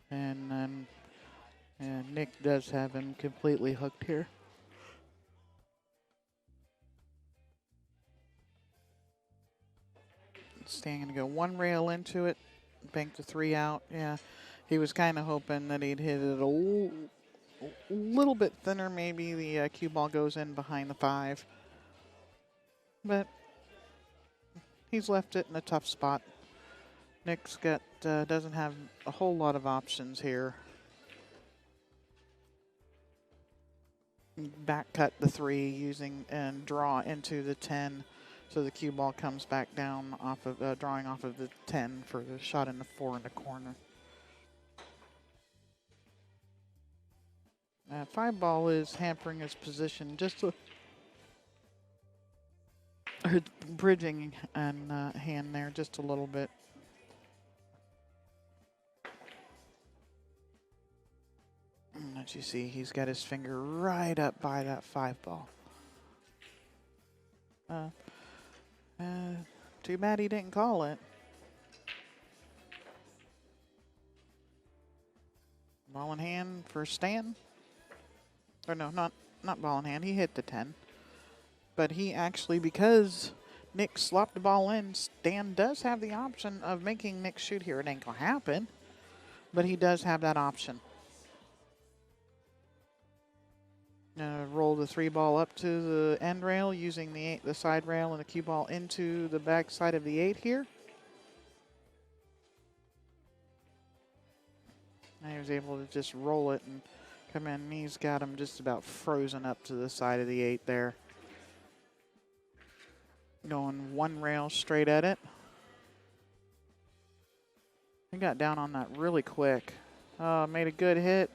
And then Nick does have him completely hooked here. Stan gonna go 1 rail into it, bank the 3 out. Yeah, he was kind of hoping that he'd hit it a little bit thinner. Maybe the cue ball goes in behind the 5. But he's left it in a tough spot. Nick's got doesn't have a whole lot of options here. Back cut the 3 using and draw into the 10, so the cue ball comes back down off of drawing off of the 10 for the shot in the 4 in the corner. 5 ball is hampering his position just a bridging and hand there just a little bit. And as you see, he's got his finger right up by that 5 ball. Too bad he didn't call it. Ball in hand for Stan. Or no, not ball in hand. He hit the 10. But he actually, because Nick slopped the ball in, Stan does have the option of making Nick shoot here. It ain't going to happen, but he does have that option. Roll the 3 ball up to the end rail using the side rail and the cue ball into the back side of the 8 here. And he was able to just roll it and come in. He's got him just about frozen up to the side of the 8 there. Going 1 rail straight at it. He got down on that really quick. Made a good hit,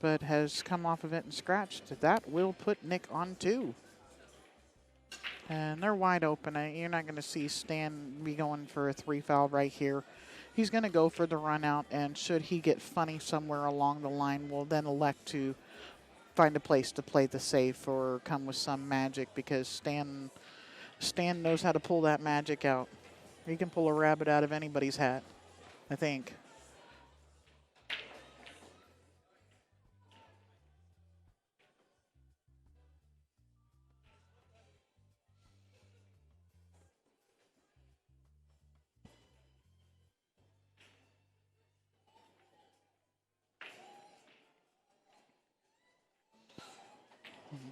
but has come off of it and scratched. That will put Nick on 2. And they're wide open. You're not going to see Stan be going for a 3 foul right here. He's going to go for the run out, and should he get funny somewhere along the line, will then elect to find a place to play the safe or come with some magic, because Stan knows how to pull that magic out. He can pull a rabbit out of anybody's hat, I think.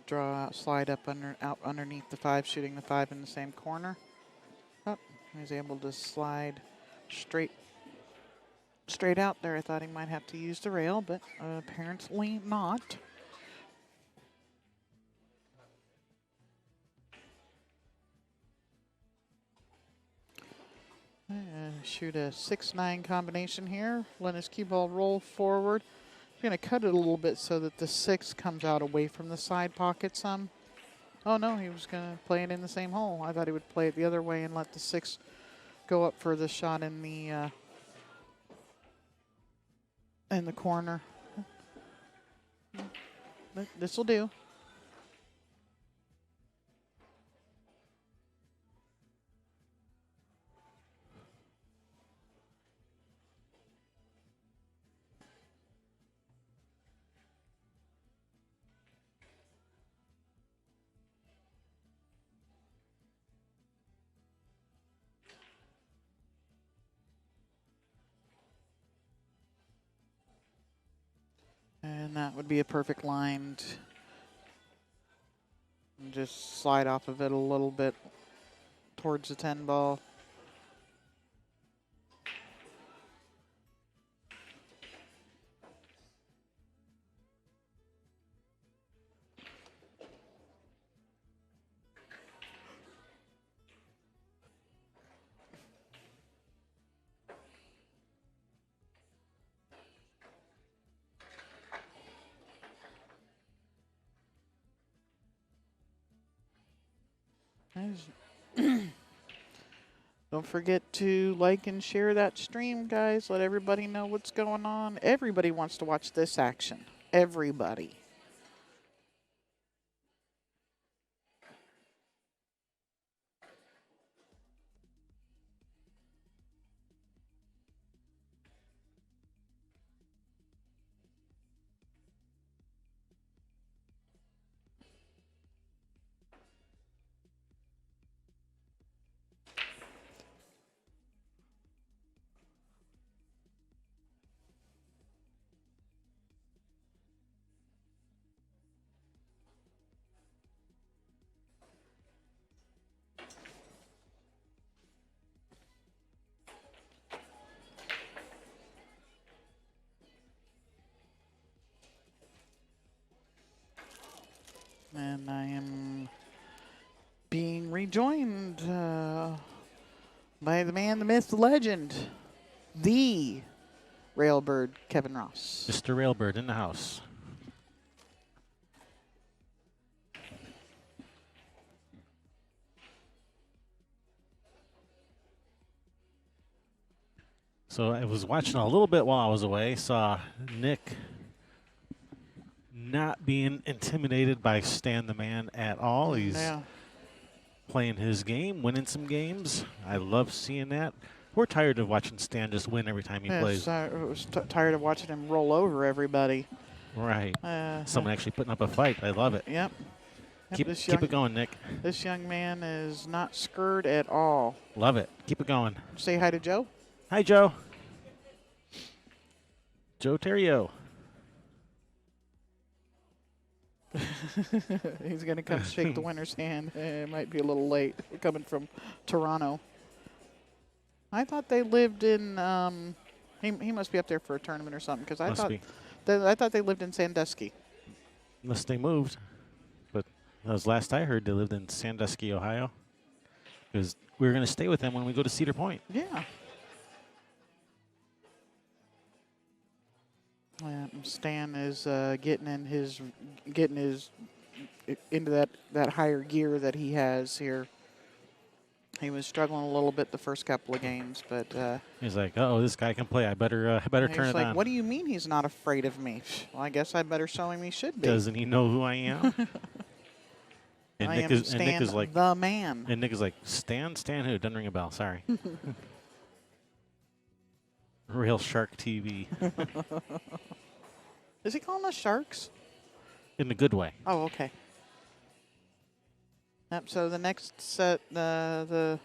Draw out, slide up out underneath the 5, shooting the 5 in the same corner. Oh, he's able to slide straight out there. I thought he might have to use the rail, but apparently not. Shoot a 6-9 combination here. Let his cue ball roll forward. He's going to cut it a little bit so that the 6 comes out away from the side pocket some. Oh no, he was going to play it in the same hole. I thought he would play it the other way and let the 6 go up for the shot in the corner. But this will do. And that would be a perfect line. And just slide off of it a little bit towards the 10 ball. Don't forget to like and share that stream, guys. Let everybody know what's going on. Everybody wants to watch this action. Everybody. And I am being rejoined by the man, the myth, the legend, the Railbird, Kevin Ross. Mr. Railbird in the house. So I was watching a little bit while I was away. Saw Nick not being intimidated by Stan the Man at all. He's playing his game, winning some games. I love seeing that. We're tired of watching Stan just win every time he plays. I was tired of watching him roll over everybody. Right. Someone actually putting up a fight. I love it. Yep. Keep it going, Nick. This young man is not scared at all. Love it. Keep it going. Say hi to Joe. Hi, Joe. Joe Terrio. He's going to come shake the winner's hand. It might be a little late. We're coming from Toronto. I thought they lived in. He must be up there for a tournament or something because I thought they lived in Sandusky. Unless they moved, but that was last I heard. They lived in Sandusky, Ohio. Because we were going to stay with them when we go to Cedar Point. Yeah. Stan is getting into that higher gear that he has here. He was struggling a little bit the first couple of games, but he's like, "Oh, this guy can play. I better turn it on." What do you mean he's not afraid of me? Well, I guess I better show him he should be. Doesn't he know who I am? And Nick is like the man. And Nick is like, Stan who? Doesn't ring a bell. Sorry. Real Shark TV. Is he calling us sharks? In the good way. Oh, okay. Yep, so the next set, the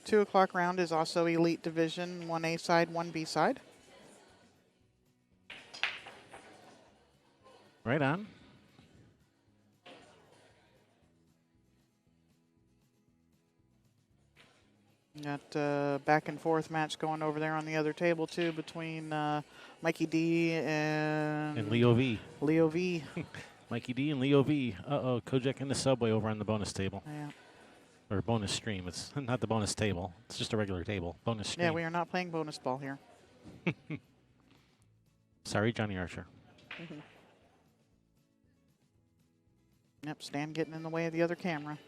2 o'clock round is also Elite Division, 1A side, 1B side. Right on. Got back and forth match going over there on the other table too between Mikey D and Leo V. Leo V. Mikey D and Leo V. Uh-oh, Kojak in the subway over on the bonus table. Yeah. Or bonus stream. It's not the bonus table. It's just a regular table. Bonus stream. Yeah, we are not playing bonus ball here. Sorry, Johnny Archer. Yep, Stan getting in the way of the other camera.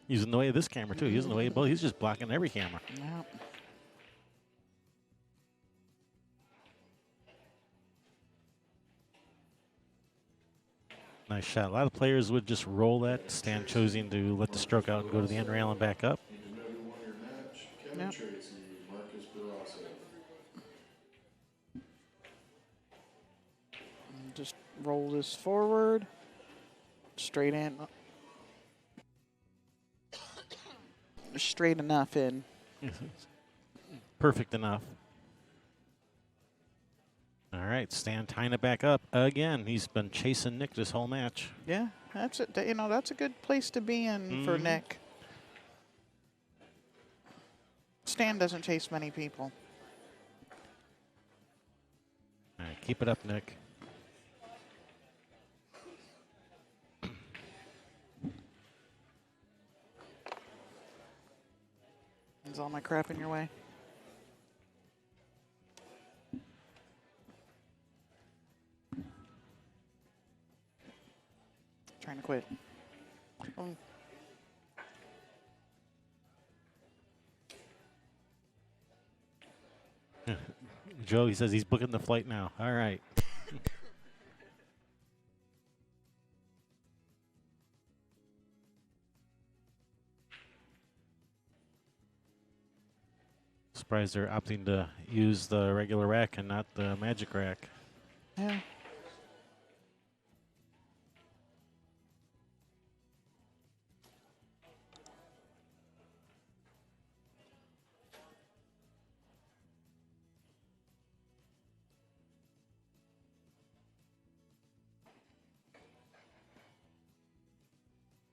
He's in the way of this camera, too. He's in the way of both. He's just blocking every camera. Yep. Nice shot. A lot of players would just roll that. Stan choosing to let the stroke out and go to the end rail and back up. Yep. Just roll this forward. Straight in. Straight enough in. Perfect enough. All right, Stan tying it back up again. He's been chasing Nick this whole match. Yeah, that's it. You know, that's a good place to be in for Nick. Stan doesn't chase many people. All right, keep it up, Nick. Is all my crap in your way? Trying to quit. Joe, he says he's booking the flight now. All right. Surprised they're opting to use the regular rack and not the magic rack. Yeah.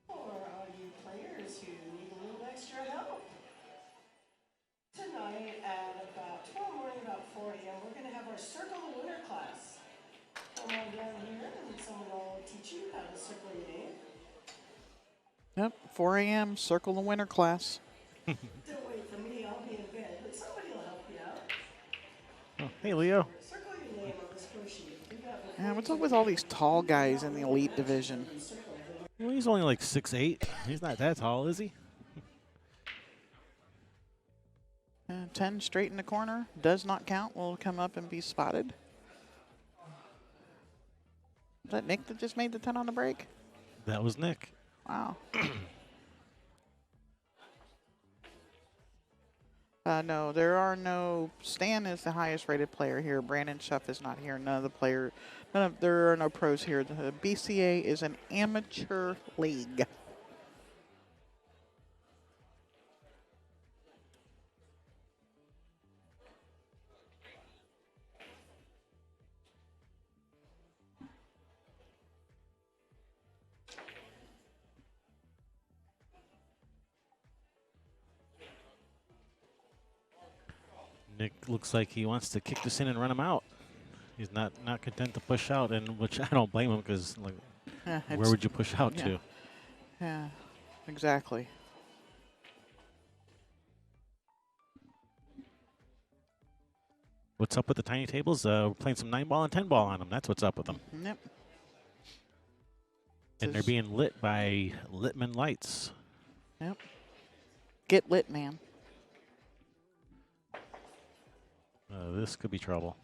For all you players who need a little extra help. Tonight tomorrow morning about 4 a.m., we're going to have our Circle the Winner class. Come on down here and someone will teach you how to circle your name. Yep, 4 a.m. Circle the Winner class. Don't wait for me, I'll be in bed, but somebody will help you out. Oh, hey, Leo. Circle your name on the score sheet. Do that before Yeah, what's up with all these tall guys in the elite division? Well, he's only like 6'8". He's not that tall, is he? 10 straight in the corner. Does not count. Will come up and be spotted. Is that Nick that just made the 10 on the break? That was Nick. Wow. No, there are no. Stan is the highest rated player here. Brandon Schuff is not here. There are no pros here. The BCA is an amateur league. Nick looks like he wants to kick this in and run him out. He's not content to push out, and which I don't blame him because like, where would you push out to? Yeah, exactly. What's up with the tiny tables? We're playing some 9-ball and 10-ball on them. That's what's up with them. Yep. And they're being lit by Litman lights. Yep. Get lit, man. This could be trouble.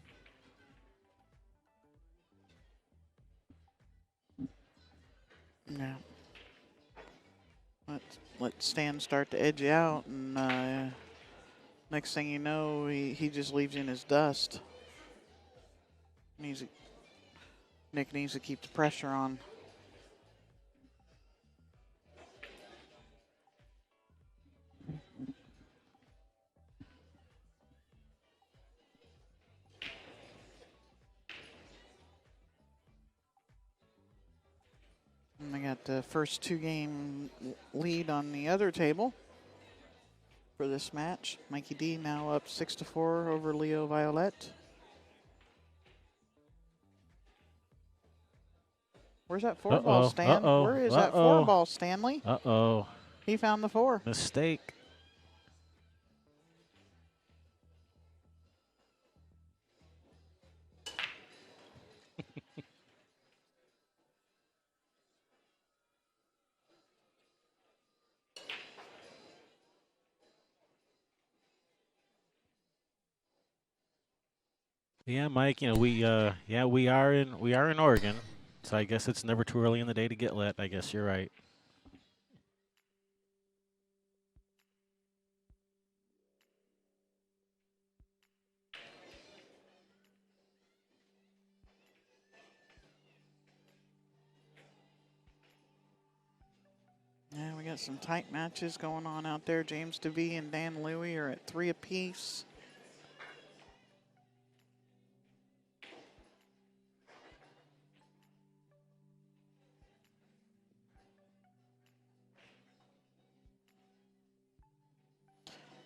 Yeah. Let Stan start to edge you out, and next thing you know, he just leaves you in his dust. Nick needs to keep the pressure on. And they got the first 2-game lead on the other table for this match. Mikey D now up 6-4 over Leo Violet. Where's that 4-ball, Stan? Where is that 4-ball, Stanley? Uh-oh. He found the 4. Mistake. Yeah, Mike. You know we are in Oregon, so I guess it's never too early in the day to get lit. I guess you're right. Yeah, we got some tight matches going on out there. James DeVee and Dan Louie are at 3 apiece.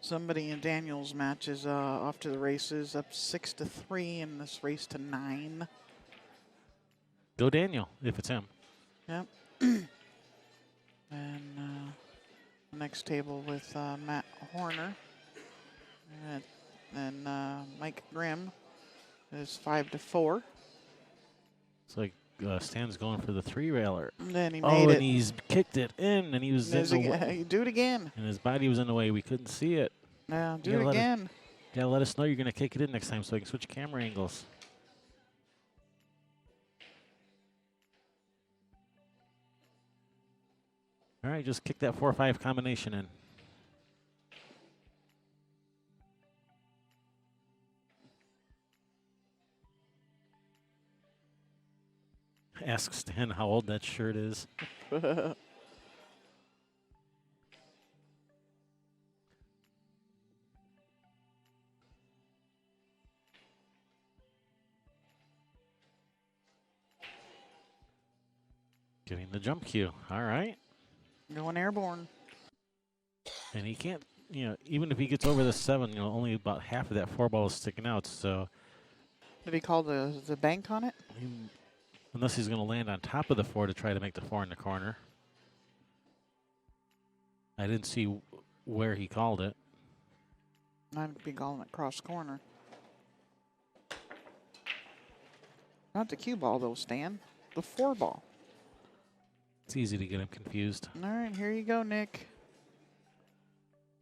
Somebody in Daniel's match is off to the races, up 6-3 in this race to 9. Go Daniel, if it's him. Yep. And next table with Matt Horner. And Mike Grimm is 5-4. It's like Stan's going for the 3-railer. And then he made it. And he's kicked it in, and he was in the way. Do it again. And his body was in the way. We couldn't see it. Yeah, do it again. Gotta let us know you're gonna kick it in next time so we can switch camera angles. All right, just kick that 4-5 combination in. Ask Stan how old that shirt is. Getting the jump cue. All right. Going airborne. And he can't, even if he gets over the 7, only about half of that 4 ball is sticking out. So, Did he call the bank on it? unless he's going to land on top of the 4 to try to make the 4 in the corner. I didn't see where he called it. I'd be calling it cross corner. Not the cue ball, though, Stan. The 4 ball. It's easy to get him confused. All right, here you go, Nick.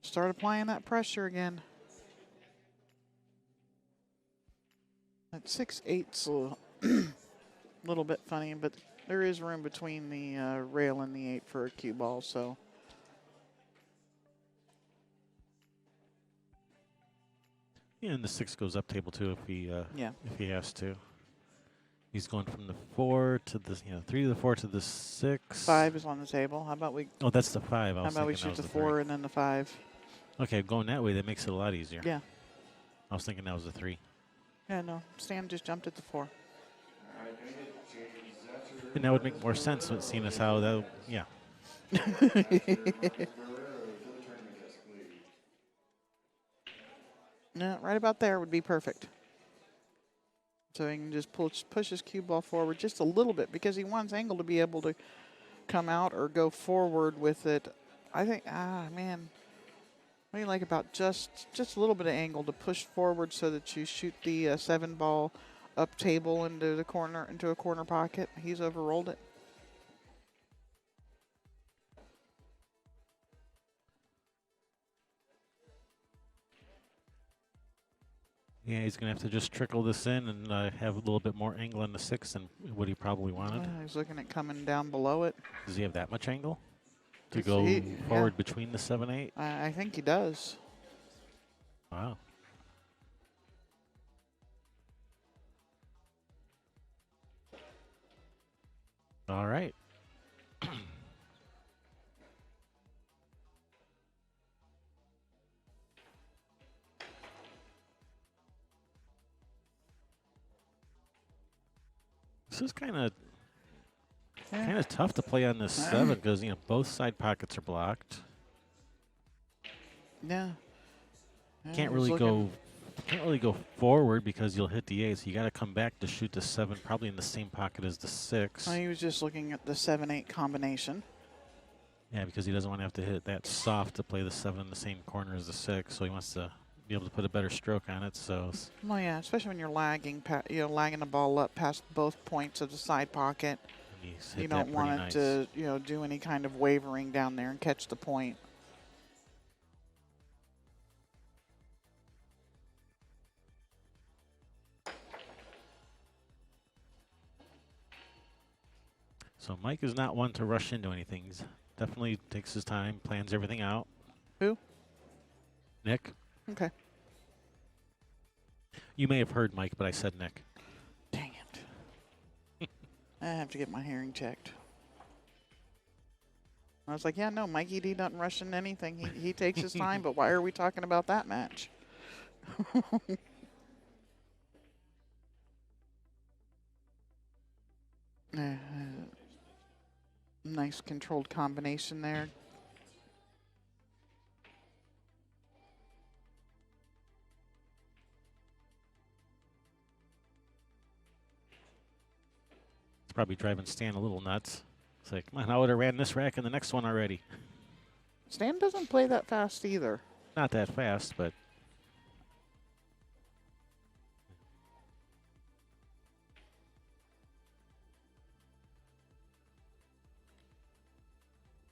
Start applying that pressure again. That 6/8's a little bit funny, but there is room between the rail and the 8 for a cue ball, so. Yeah, and the 6 goes up table too if he has to. He's going from the 4 to the 3 to the 4 to the 6. 5 is on the table. How about we? Oh, that's the 5. How about we shoot the 4 and then the 5? Okay, going that way, that makes it a lot easier. Yeah. I was thinking that was the 3. Yeah, no. Stan just jumped at the 4. And that would make more sense, seeing as how that, yeah. No, right about there would be perfect. So he can just push his cue ball forward just a little bit because he wants Angle to be able to come out or go forward with it. I think, man. What do you like about just a little bit of angle to push forward so that you shoot the 7 ball up table into the corner, into a corner pocket? He's overrolled it. Yeah, he's going to have to just trickle this in and have a little bit more angle in the 6 than what he probably wanted. He's looking at coming down below it. Does he have that much angle to Yes, go forward between the 7-8? I think he does. Wow. All right. This is kind of tough to play on this 7 because both side pockets are blocked. Yeah. Can't really go forward because you'll hit the 8. So you got to come back to shoot the 7, probably in the same pocket as the 6. He was just looking at the 7-8 combination. Yeah, because he doesn't want to have to hit that soft to play the 7 in the same corner as the 6. So he wants to be able to put a better stroke on it. So. Well, yeah, especially when you're lagging, lagging the ball up past both points of the side pocket. You don't want it to, do any kind of wavering down there and catch the point. So Mike is not one to rush into anything. He definitely takes his time, plans everything out. Who? Nick. Okay. You may have heard Mike, but I said Nick. Dang it. I have to get my hearing checked. I was like, yeah, no, Mikey D doesn't rush into anything. He takes his time, but why are we talking about that match? Nice controlled combination there. It's probably driving Stan a little nuts. It's like, come on, I would have ran this rack in the next one already. Stan doesn't play that fast either. Not that fast, but.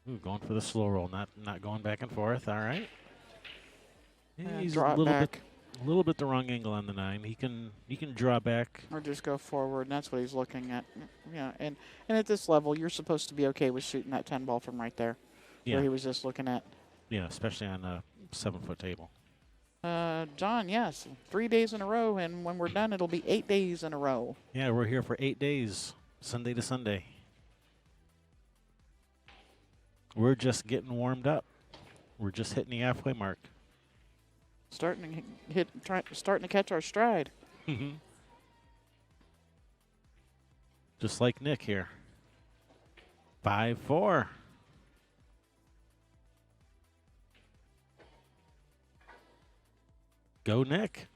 Ooh, going for the slow roll, not going back and forth. All right. Yeah, he's a little A little bit the wrong angle on the 9. He can draw back. Or just go forward, and that's what he's looking at. Yeah, and at this level, you're supposed to be okay with shooting that 10 ball from right there, where he was just looking at. Yeah, especially on a 7-foot table. John, yes, 3 days in a row, and when we're done, it'll be 8 days in a row. Yeah, we're here for 8 days, Sunday to Sunday. We're just getting warmed up. We're just hitting the halfway mark. Starting to catch our stride. Just like Nick here. 5-4. Go, Nick.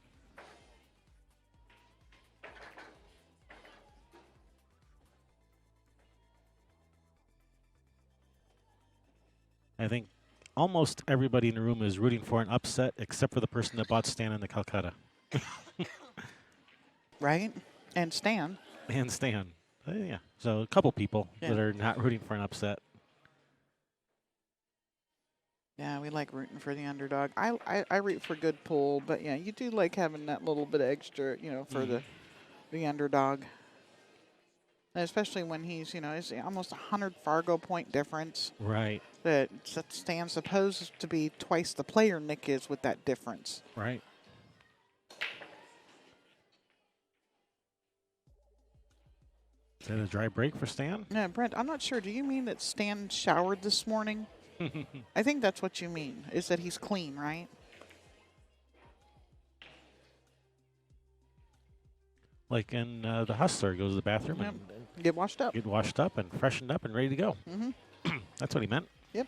I think almost everybody in the room is rooting for an upset except for the person that bought Stan in the Calcutta. Right? And Stan. And Stan. Yeah. So a couple people that are not rooting for an upset. Yeah, we like rooting for the underdog. I root for good pull, but yeah, you do like having that little bit of extra, for the underdog. And especially when he's, it's almost 100 Fargo point difference. Right. That Stan's supposed to be twice the player Nick is with that difference. Right. Is that a dry break for Stan? No, Brent, I'm not sure. Do you mean that Stan showered this morning? I think that's what you mean, is that he's clean, right? Like in the Hustler, goes to the bathroom and get washed up. Get washed up and freshened up and ready to go. That's what he meant. Yep.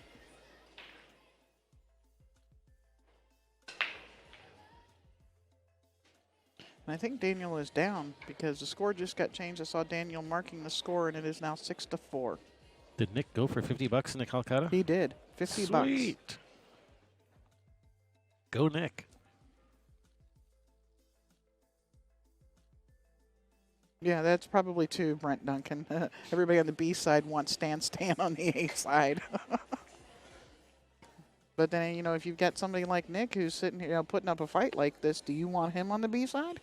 And I think Daniel is down because the score just got changed. I saw Daniel marking the score, and it is now 6-4. Did Nick go for $50 in the Calcutta? He did. $50. Sweet. Go, Nick. Yeah, that's probably too, Brent Duncan. Everybody on the B side wants Stan on the A side. But then, if you've got somebody like Nick who's sitting here putting up a fight like this, do you want him on the B side?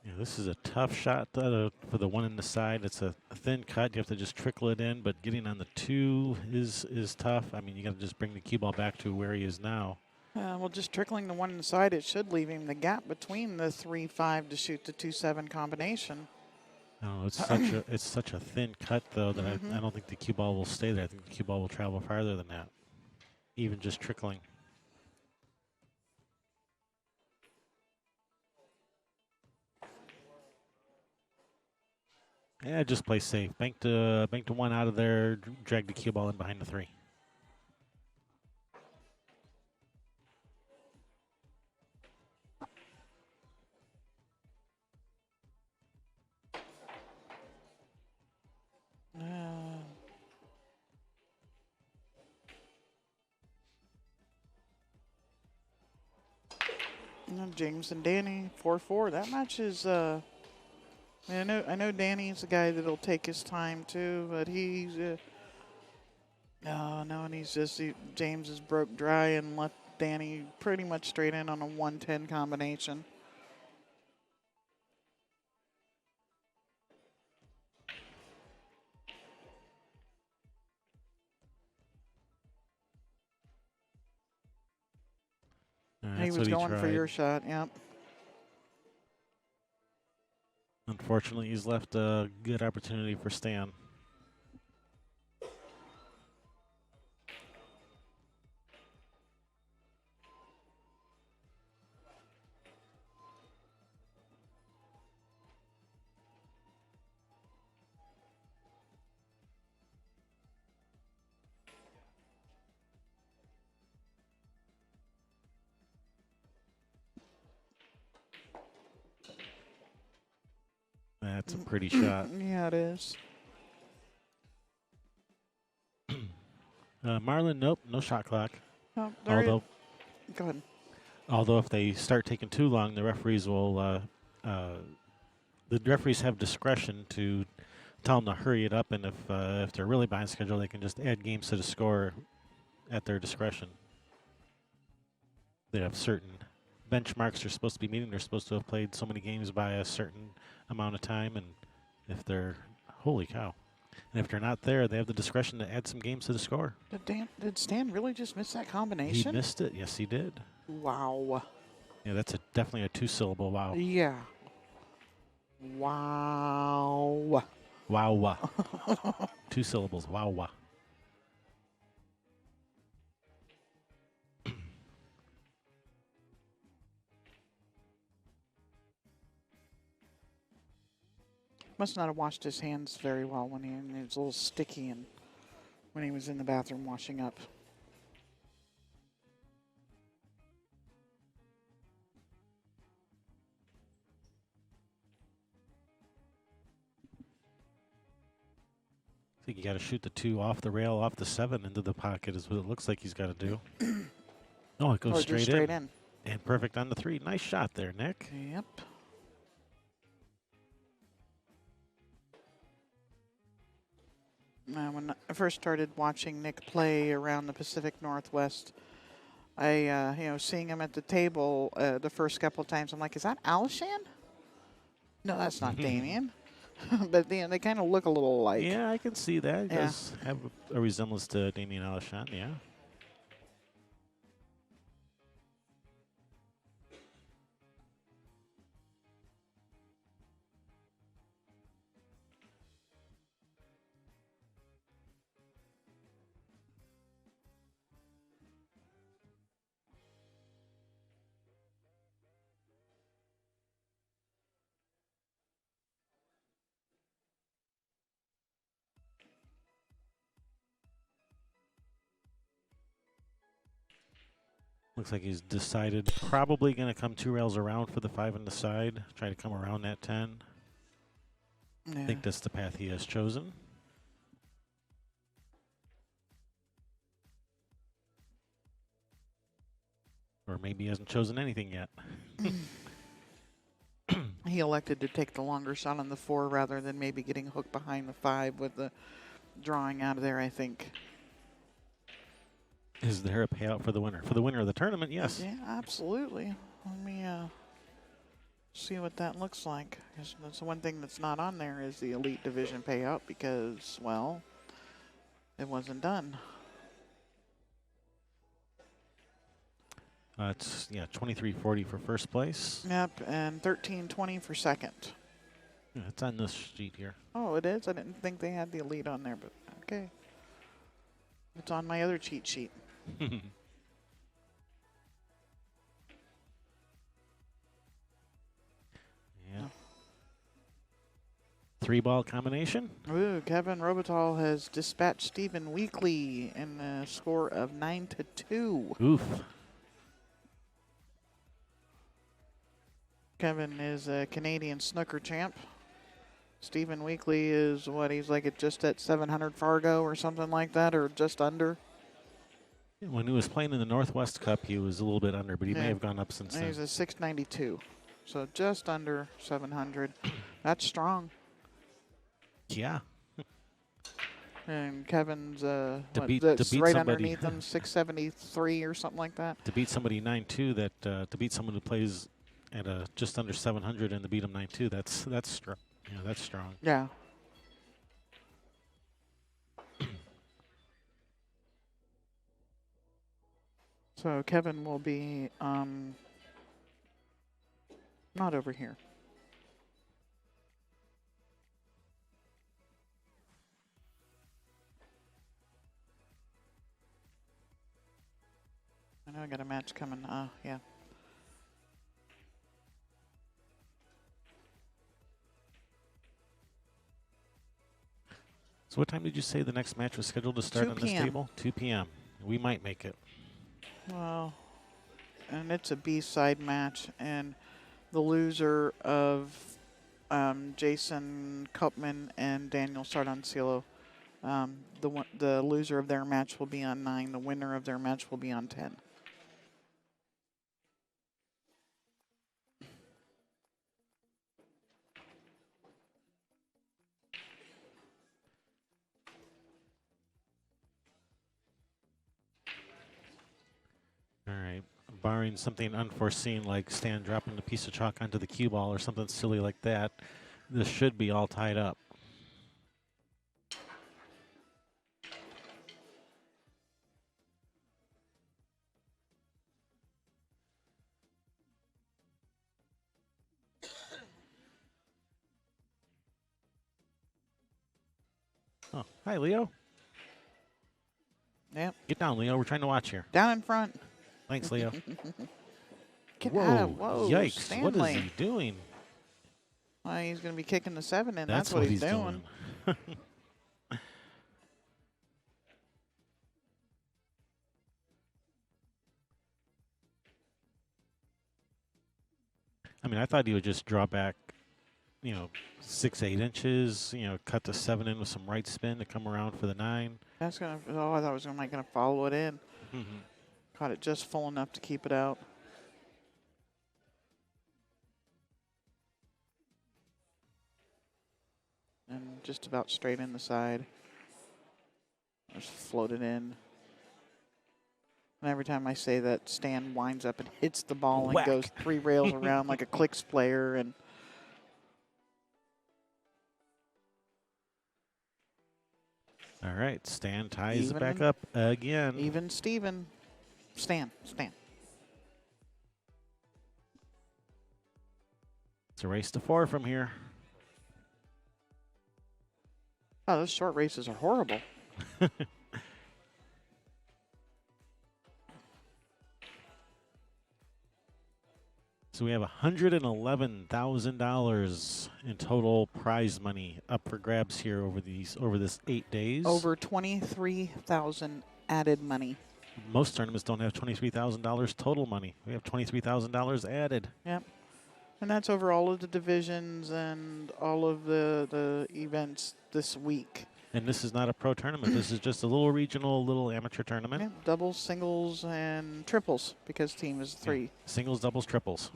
Yeah, this is a tough shot for the one in the side. It's a thin cut. You have to just trickle it in, but getting on the 2 is tough. I mean, you got to just bring the cue ball back to where he is now. Well, just trickling the one inside, it should leave him the gap between the 3-5 to shoot the 2-7 combination. No, it's such a thin cut though that I don't think the cue ball will stay there. I think the cue ball will travel farther than that, even just trickling. Yeah, just play safe. Bank to 1 out of there. Drag the cue ball in behind the 3. James and Danny, 4-4. That match is. I know Danny's the guy that'll take his time too, but he's. And he's just James is broke dry and left Danny pretty much straight in on a 1-10 combination. He was going for your shot, yep. Unfortunately, he's left a good opportunity for Stan. That's a pretty shot. Yeah, it is. Marlon, nope, no shot clock. There Although, go ahead. although if they start taking too long, the referees will. The referees have discretion to tell them to hurry it up, and if they're really behind schedule, they can just add games to the score at their discretion. They have certain benchmarks they're supposed to be meeting. They're supposed to have played so many games by a certain amount of time, and if they're, holy cow, and if they're not there, they have the discretion to add some games to the score. Did Stan really just miss that He combination? missed it. Yes, he did. Wow. Yeah, that's definitely a two-syllable wow. Yeah. Wow. Wow, wah. 2 syllables. Wow, wah. Must not have washed his hands very well when he was a little sticky and when he was in the bathroom washing up. I think you got to shoot the 2 off the rail, off the 7 into the pocket is what it looks like he's got to do. Oh, it goes Or straight, just straight in. And perfect on the 3. Nice shot there, Nick. Yep. When I first started watching Nick play around the Pacific Northwest, I, seeing him at the table the first couple of times, I'm like, is that Alishan? No, that's not Damien. But they kind of look a little alike. Yeah, I can see that. He Yeah. does have a resemblance to Damien Alashon, yeah. Looks like he's decided probably going to come 2 rails around for the 5 on the side. Try to come around that 10. Yeah. I think that's the path he has chosen. Or maybe he hasn't chosen anything yet. He elected to take the longer shot on the 4 rather than maybe getting hooked behind the 5 with the drawing out of there, I think. Is there a payout for the winner? For the winner of the tournament, yes. Yeah, absolutely. Let me see what that looks like. 'Cause that's the one thing that's not on there is the Elite Division payout because, well, it wasn't done. It's 23.40 for first place. Yep, and 13.20 for second. Yeah, it's on this sheet here. Oh, it is? I didn't think they had the Elite on there, but okay. It's on my other cheat sheet. Yeah. 3-ball combination. Ooh, Kevin Robital has dispatched Stephen Weekly in a score of 9-2. Oof. Kevin is a Canadian snooker champ. Stephen Weekly is what, he's like just at 700 Fargo or something like that, or just under. When he was playing in the Northwest Cup, he was a little bit under, but he may Yeah. have gone up since And then. he's a 692, so just under 700. That's strong. Yeah. And Kevin's beat that's right somebody. underneath him, 673 or something like that. To beat somebody 9-2, to beat someone who plays at just under 700 and to beat him 9-2, that's strong. Yeah, that's strong. Yeah. So Kevin will be not over here. I know I got a match coming. Yeah. So what time did you say the next match was scheduled to start 2 on this p.m. table? 2 p.m. We might make it. Well, and it's a B-side match, and the loser of Jason Kopman and Daniel Sardancillo The loser of their match will be on 9. The winner of their match will be on 10. All right. Barring something unforeseen like Stan dropping a piece of chalk onto the cue ball or something silly like that, this should be all tied up. Oh, hi, Leo. Yep. Get down, Leo. We're trying to watch here. Down in front. Thanks, Leo. Get Whoa, out of, whoa, yikes. Stanley. What is he doing? Well, he's going to be kicking the 7 in. That's what he's doing. I mean, I thought he would just draw back, 6, 8 inches, cut the 7 in with some right spin to come around for the 9. That's going to, I thought it was going to follow it in. Caught it just full enough to keep it out. And just about straight in the side. Just float it in. And every time I say that, Stan winds up and hits the ball Whack. and goes 3 rails around like a clicks player. And All right, Stan ties it Even- back up again. even Steven. Stan. It's a race to 4 from here. Oh, those short races are horrible. So we have $111,000 in total prize money up for grabs here over this 8 days. Over 23,000 added money. Most tournaments don't have $23,000 total money. We have $23,000 added. Yep. And that's over all of the divisions and all of the events this week. And this is not a pro tournament. This is just a little regional, little amateur tournament. Yeah, doubles, singles, and triples because team is 3. Yeah. Singles, doubles, triples.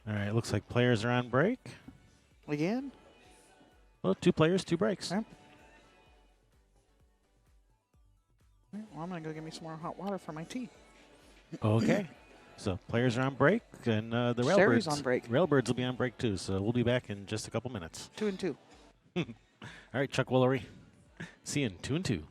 All right, looks like players are on break. Again? Well, 2 players, 2 breaks. Yep. Well, I'm going to go get me some more hot water for my tea. Okay. So players are on break, and the Sherry's Railbirds on break. Railbirds will be on break too. So we'll be back in just a couple minutes. 2 and 2. All right, Chuck Woolery. See you in 2 and 2.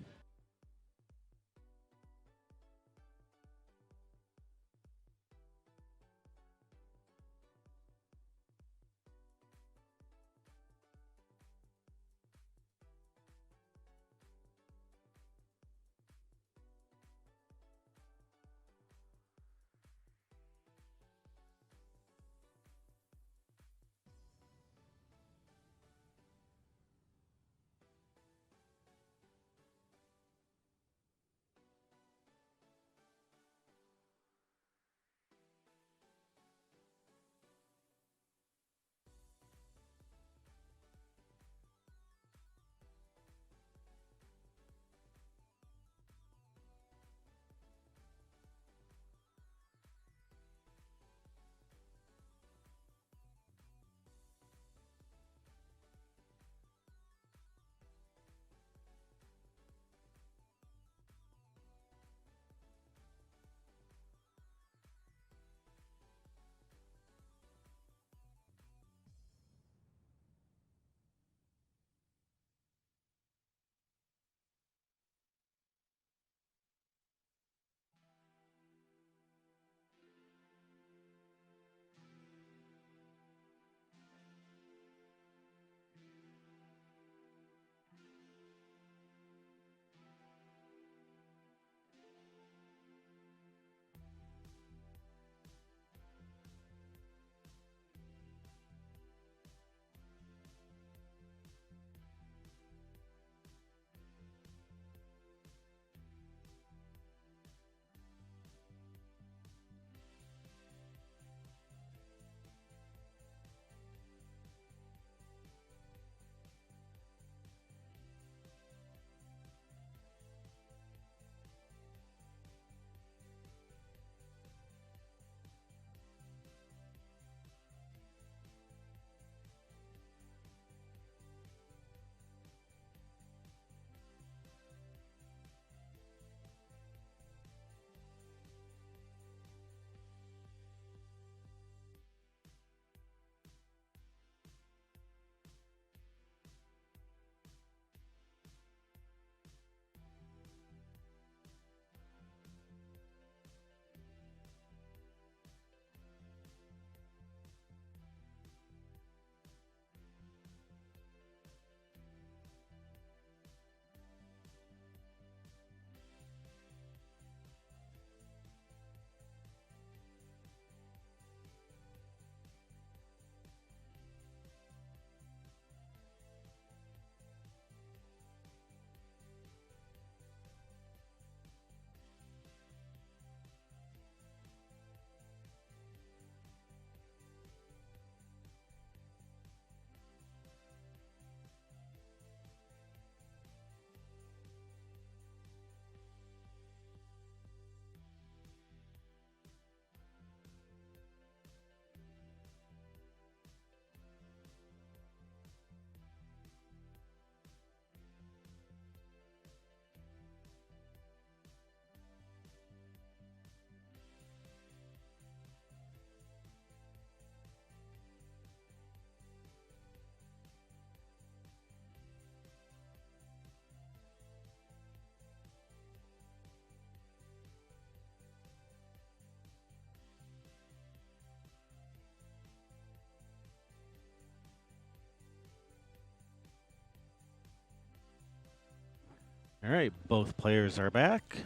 All right, both players are back.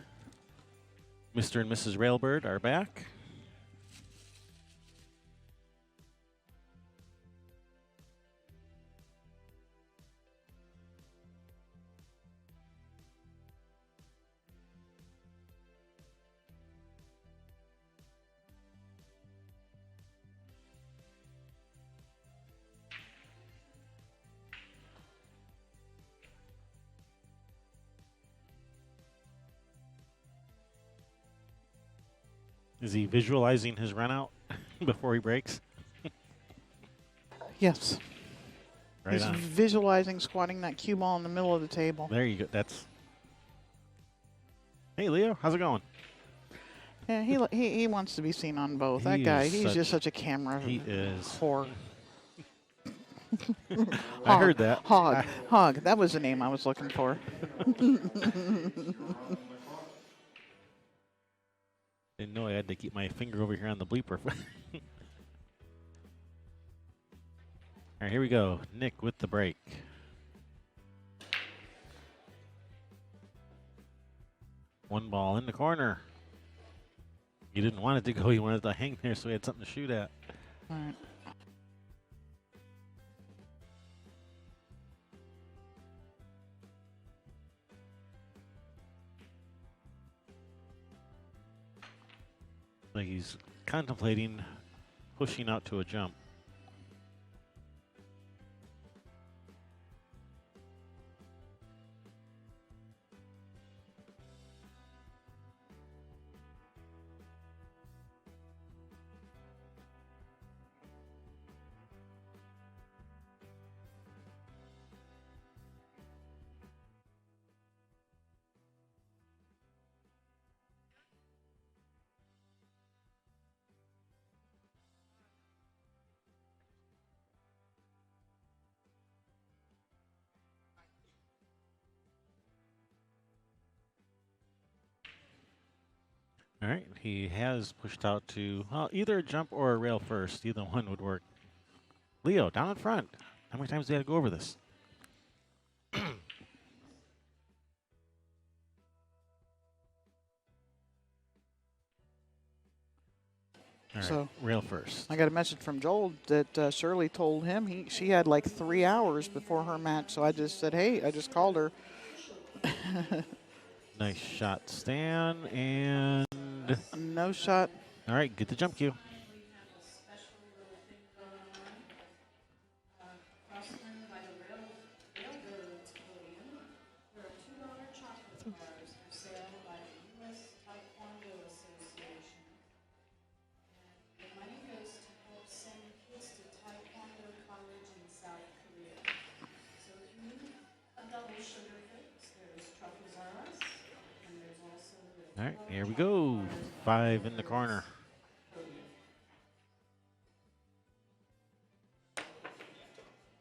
Mr. and Mrs. Railbird are back. Is he visualizing his run out before he breaks? Yes. Right He's on. visualizing squatting that cue ball in the middle of the table. There you go. That's. Hey, Leo, how's it going? Yeah, he wants to be seen on both. That He guy, is he's just such a camera He is. whore. I heard that. Hog. That was the name I was looking for. Didn't know I had to keep my finger over here on the bleeper. All right, here we go. Nick with the break. One ball in the corner. He didn't want it to go. He wanted it to hang there so he had something to shoot at. All right. Like he's contemplating pushing out to a jump. All right, he has pushed out to either a jump or a rail first. Either one would work. Leo, down in front. How many times do you have to go over this? All right, So- rail first. I got a message from Joel that Shirley told him she had like 3 hours before her match. So I just said, hey, I just called her. Nice shot, Stan, and No shot. all right, get the jump cue. All right, here we go. 5 in the corner.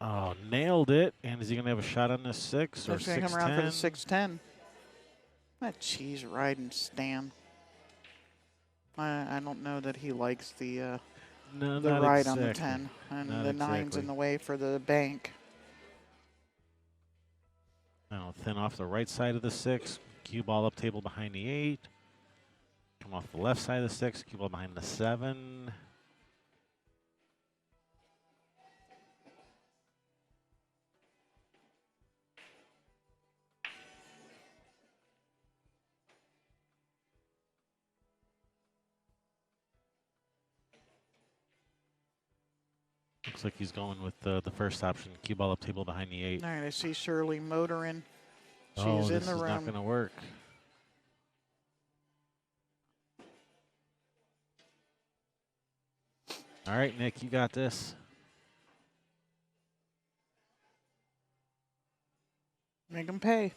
Oh, nailed it. And is he going to have a shot on this 6 or He's going to come around for the 6-10? 610. That cheese riding Stan. I don't know that he likes the No, the not ride on the exactly. 10. And Not the 9's exactly. in the way for the bank. Now thin off the right side of the 6. Cue ball up table behind the 8. Come off the left side of the 6. Cue ball behind the 7. Looks like he's going with the first option. Cue ball up table behind the 8. All right, I see Shirley motoring. She's Oh, in this the is not room. going to work. All right, Nick, you got this. Make him pay.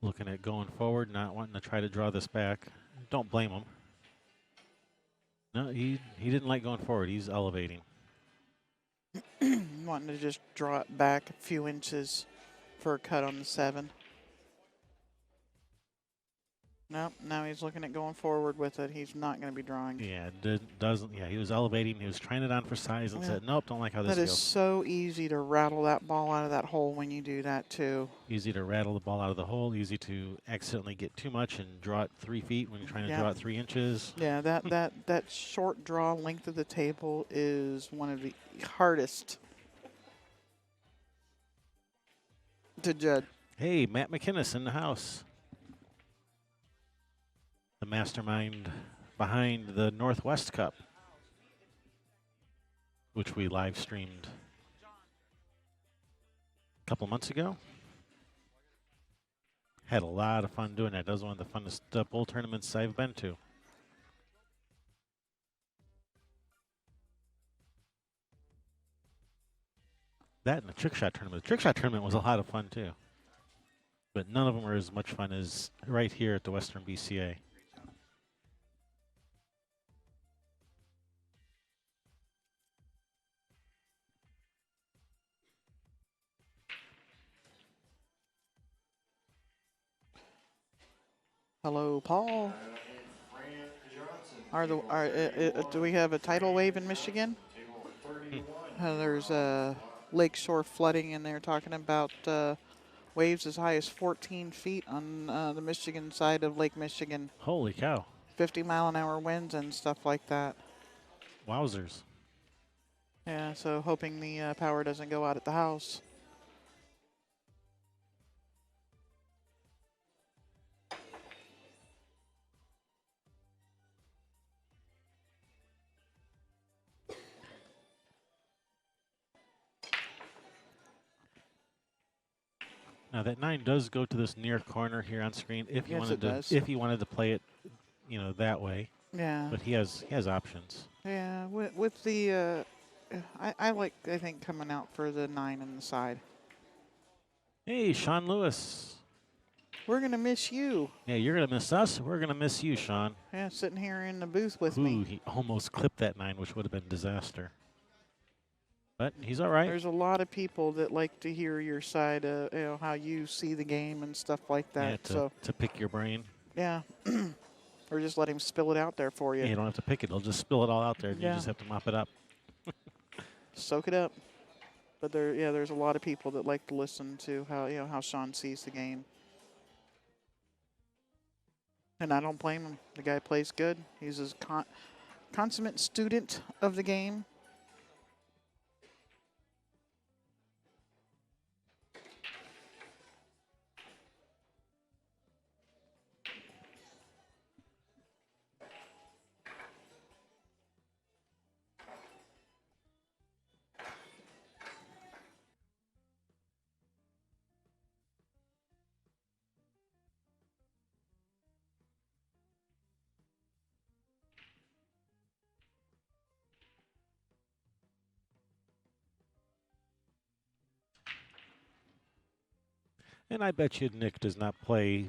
Looking at going forward, not wanting to try to draw this back. Don't blame him. No, he didn't like going forward. He's elevating. wanting to just draw it back a few inches for a cut on the 7. Nope, now he's looking at going forward with it. He's not going to be drawing. Yeah, doesn't. Yeah, he was elevating. He was trying it on for size and said, "Nope, don't like how this That is feels." so easy to rattle that ball out of that hole when you do that too. Easy to rattle the ball out of the hole. Easy to accidentally get too much and draw it 3 feet when you're trying to Yeah. draw it 3 inches. Yeah, that short draw length of the table is one of the hardest to judge. Hey, Matt McInnes in the house. The mastermind behind the Northwest Cup, which we live streamed a couple months ago. Had a lot of fun doing that. That was one of the funnest bowl tournaments I've been to. That and the trick shot tournament. The trick shot tournament was a lot of fun too. But none of them were as much fun as right here at the Western BCA. Hello, Paul. Fran Johnson. Do we have a tidal wave in Michigan? Table 31. There's lakeshore flooding, and they're talking about waves as high as 14 feet on the Michigan side of Lake Michigan. Holy cow. 50-mile-an-hour winds and stuff like that. Wowzers. Yeah, so hoping the power doesn't go out at the house. Now that 9 does go to this near corner here on screen if you Yes, wanted it to does. if you wanted to play it, that way. Yeah. But he has options. Yeah, with the, I think coming out for the 9 on the side. Hey, Sean Lewis. We're going to miss you. Yeah, you're gonna miss us. We're gonna miss you, Sean. Yeah, sitting here in the booth with Ooh, me. he almost clipped that 9, which would have been disaster. But he's all right. There's a lot of people that like to hear your side, how you see the game and stuff like that. Yeah, to pick your brain. Yeah. Or just let him spill it out there for you. Yeah, you don't have to pick it. He'll just spill it all out there, and Yeah. you just have to mop it up. Soak it up. But there's a lot of people that like to listen to how Sean sees the game. And I don't blame him. The guy plays good. He's a consummate student of the game. And I bet you Nick does not play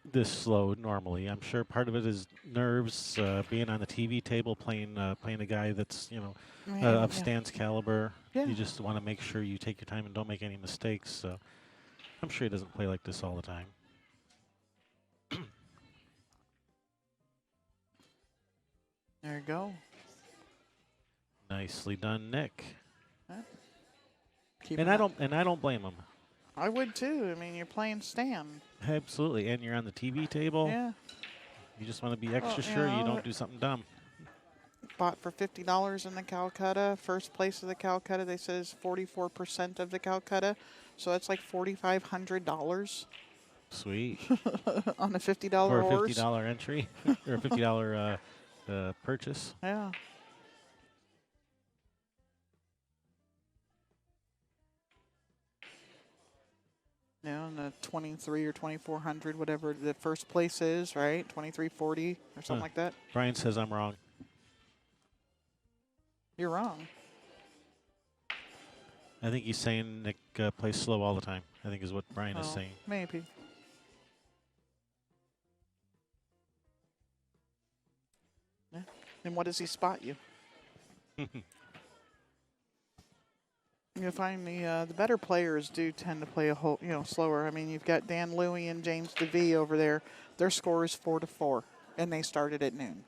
this slow normally. I'm sure part of it is nerves, being on the TV table, playing a guy that's of Stan's caliber. Yeah. You just want to make sure you take your time and don't make any mistakes. So I'm sure he doesn't play like this all the time. There you go. Nicely done, Nick. Keep And him I up. don't blame him. I would too. I mean, you're playing Stan. Absolutely. And you're on the TV table. Yeah. You just want to be extra Well, sure you know, don't do something dumb. Bought for $50 in the Calcutta. First place of the Calcutta, they said, is 44% of the Calcutta. So that's like $4,500 Sweet. on a $50 For a horse. $50 entry or a $50 purchase. Yeah. And the 23 or 2400, whatever the first place is, right? 2340 or something like that. Brian says I'm wrong. You're wrong. I think he's saying Nick plays slow all the time. I think is what Brian is Oh, saying. Maybe. Yeah. And what does he spot you? You find the better players do tend to play a whole, slower. I mean, you've got Dan Louie and James DeVee over there. Their score is 4-4, and they started at noon.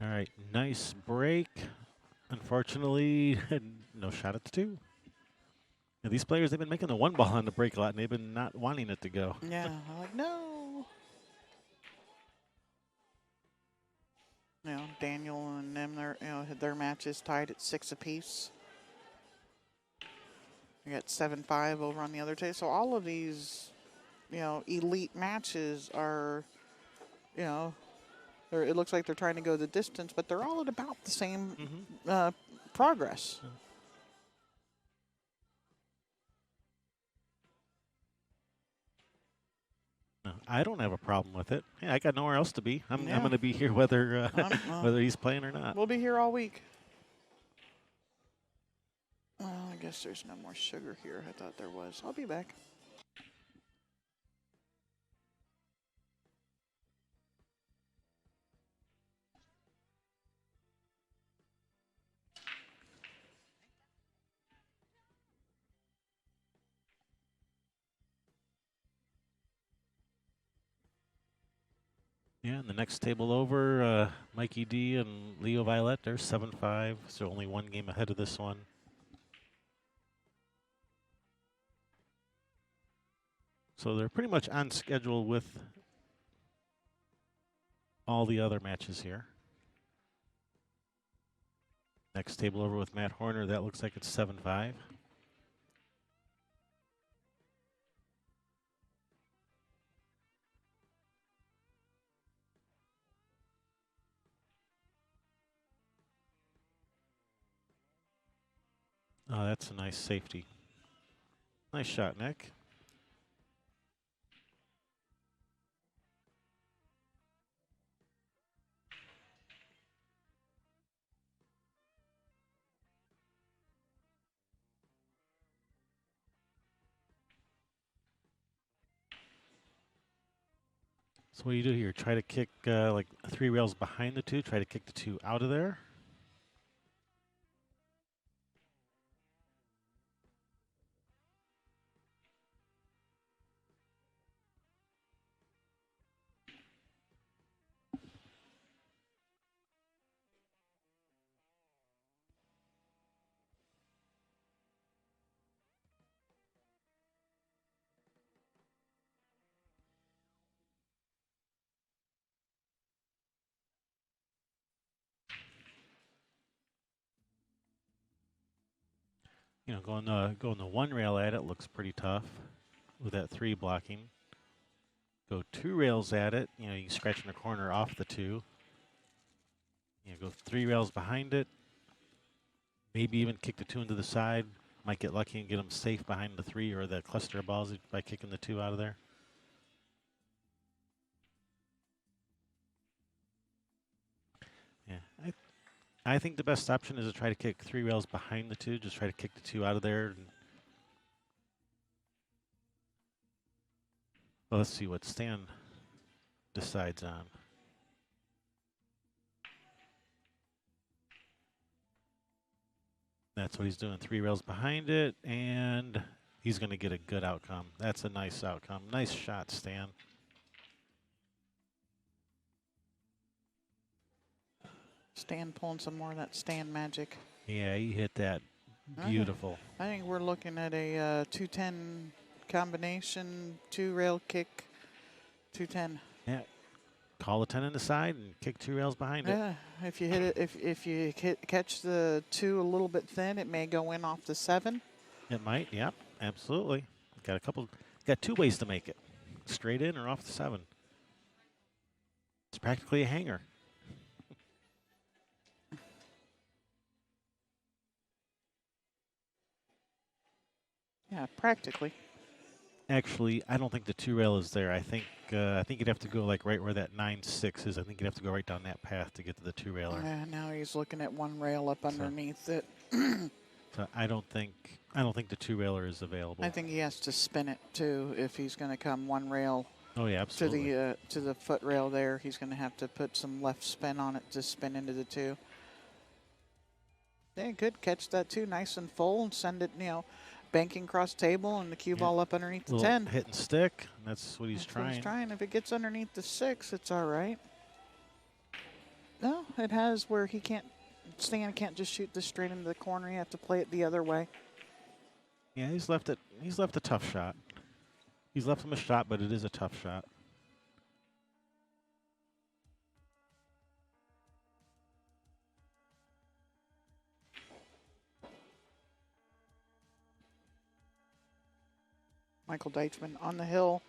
All right, nice break. Unfortunately, no shot at the 2. Now, these players, they've been making the 1 ball on the break a lot, and they've been not wanting it to go. Yeah, I'm like, no. Daniel and them, their matches tied at 6 apiece. We got 7-5 over on the other team. So all of these, elite matches are, it looks like they're trying to go the distance, but they're all at about the same progress. No, I don't have a problem with it. Yeah, I got nowhere else to be. I'm Yeah. going to be here whether whether he's playing or not. We'll be here all week. Well, I guess there's no more sugar here. I thought there was. I'll be back. Yeah, and the next table over, Mikey D and Leo Violet, they're 7-5, so only 1 game ahead of this one. So they're pretty much on schedule with all the other matches here. Next table over with Matt Horner, that looks like it's 7-5. Oh, that's a nice safety. Nice shot, Nick. So what do you do here? Try to kick like 3 rails behind the 2, try to kick the 2 out of there. Going the 1 rail at it looks pretty tough with that 3 blocking. Go 2 rails at it, you scratch in the corner off the 2. Go 3 rails behind it. Maybe even kick the 2 into the side. Might get lucky and get them safe behind the 3 or the cluster of balls by kicking the 2 out of there. Yeah, I think the best option is to try to kick 3 rails behind the 2. Just try to kick the 2 out of there. Well, let's see what Stan decides on. That's what he's doing. 3 rails behind it, and he's going to get a good outcome. That's a nice outcome. Nice shot, Stan. Stan pulling some more of that Stan magic. Yeah, he hit that beautiful. I think we're looking at a 210 combination, 2 rail kick, 210. Yeah. Call the 10 in the side and kick 2 rails behind it. Yeah, if you hit it, if you catch the 2 a little bit thin, it may go in off the 7. It might, yep, absolutely. Got 2 ways to make it. Straight in or off the 7. It's practically a hanger. Yeah, practically. Actually, I don't think the 2 rail is there. I think you'd have to go like right where that 9-6 is. I think you'd have to go right down that path to get to the 2 railer. Yeah, now he's looking at 1 rail up underneath it. So I don't think the 2 railer is available. I think he has to spin it too if he's going to come 1 rail Oh yeah, absolutely. to the foot rail there. He's going to have to put some left spin on it to spin into the 2. Yeah, good. Catch that 2 nice and full and send it, banking cross table and the cue Yeah. ball up underneath the Little 10. hit and stick. That's what he's That's trying. what he's trying. If it gets underneath the 6, it's all right. No, it has where Stan can't just shoot this straight into the corner. You have to play it the other way. Yeah, he's left a tough shot. He's left him a shot, but it is a tough shot. Michael Deichmann on the hill,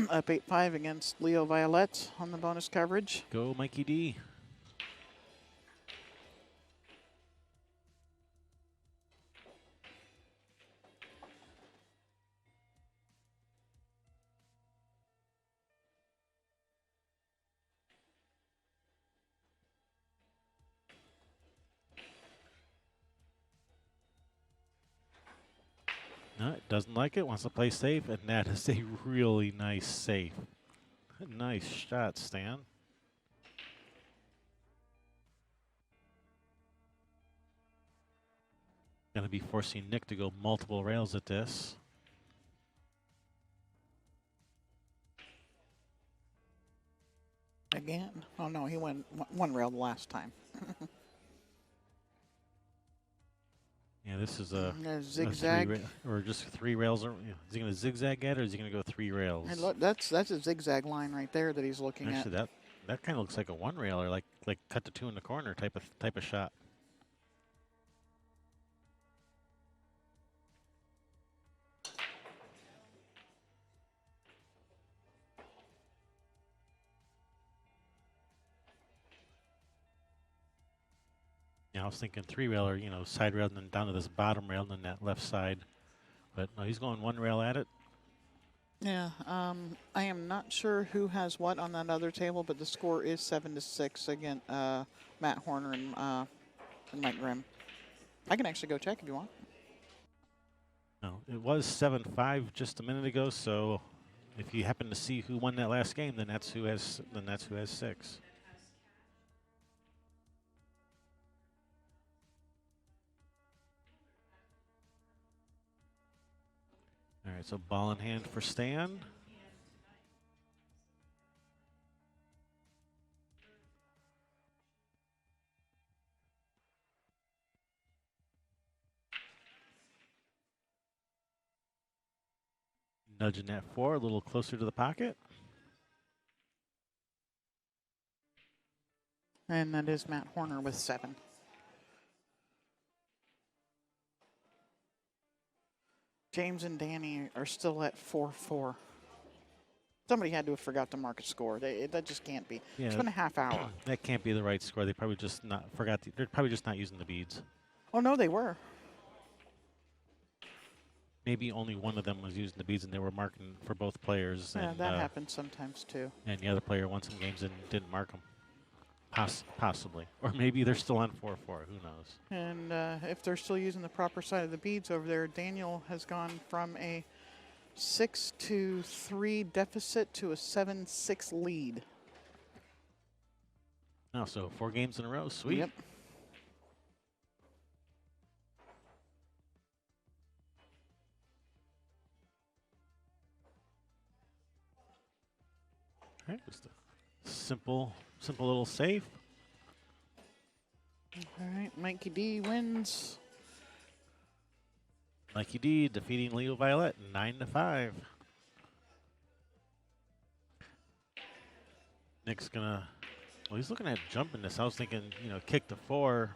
up 8-5 against Leo Violette on the bonus coverage. Go, Mikey D. No, it doesn't like it. Wants to play safe, and that is a really nice save. Nice shot, Stan. Going to be forcing Nick to go multiple rails at this. Again. Oh, no, he went one rail the last time. Yeah, this is a zigzag. or just 3 rails. Is he going to zigzag at, or is he going to go 3 rails? And look, that's a zigzag line right there that he's looking Actually, at. that kind of looks like a 1 rail, or like cut to 2 in the corner type of shot. Yeah, I was thinking 3 rail, or side rail, and then down to this bottom rail, and then that left side. But no, he's going 1 rail at it. Yeah, I am not sure who has what on that other table, but the score is 7-6 against Matt Horner and Mike Grimm. I can actually go check if you want. No, it was 7-5 just a minute ago. So, if you happen to see who won that last game, then that's who has 6. All right, so ball in hand for Stan. Nudging that 4 a little closer to the pocket. And that is Matt Horner with 7. James and Danny are still at 4-4. Somebody had to have forgot to mark a score. That just can't be. Yeah, it's been a half hour. That can't be the right score. They probably just forgot. They're probably just not using the beads. Oh, no, they were. Maybe only one of them was using the beads, and they were marking for both players. Yeah, and, that happens sometimes too. And the other player won some games and didn't mark them. Possibly. Or maybe they're still on 4-4. Who knows? And if they're still using the proper side of the beads over there, Daniel has gone from a 6-3 deficit to a 7-6 lead. Oh, so 4 games in a row. Sweet. Yep. All right, just a simple little save. All right, Mikey D wins. Mikey D defeating Leo Violet 9-5. Nick's gonna. Well, he's looking at jumping this. I was thinking, kick the 4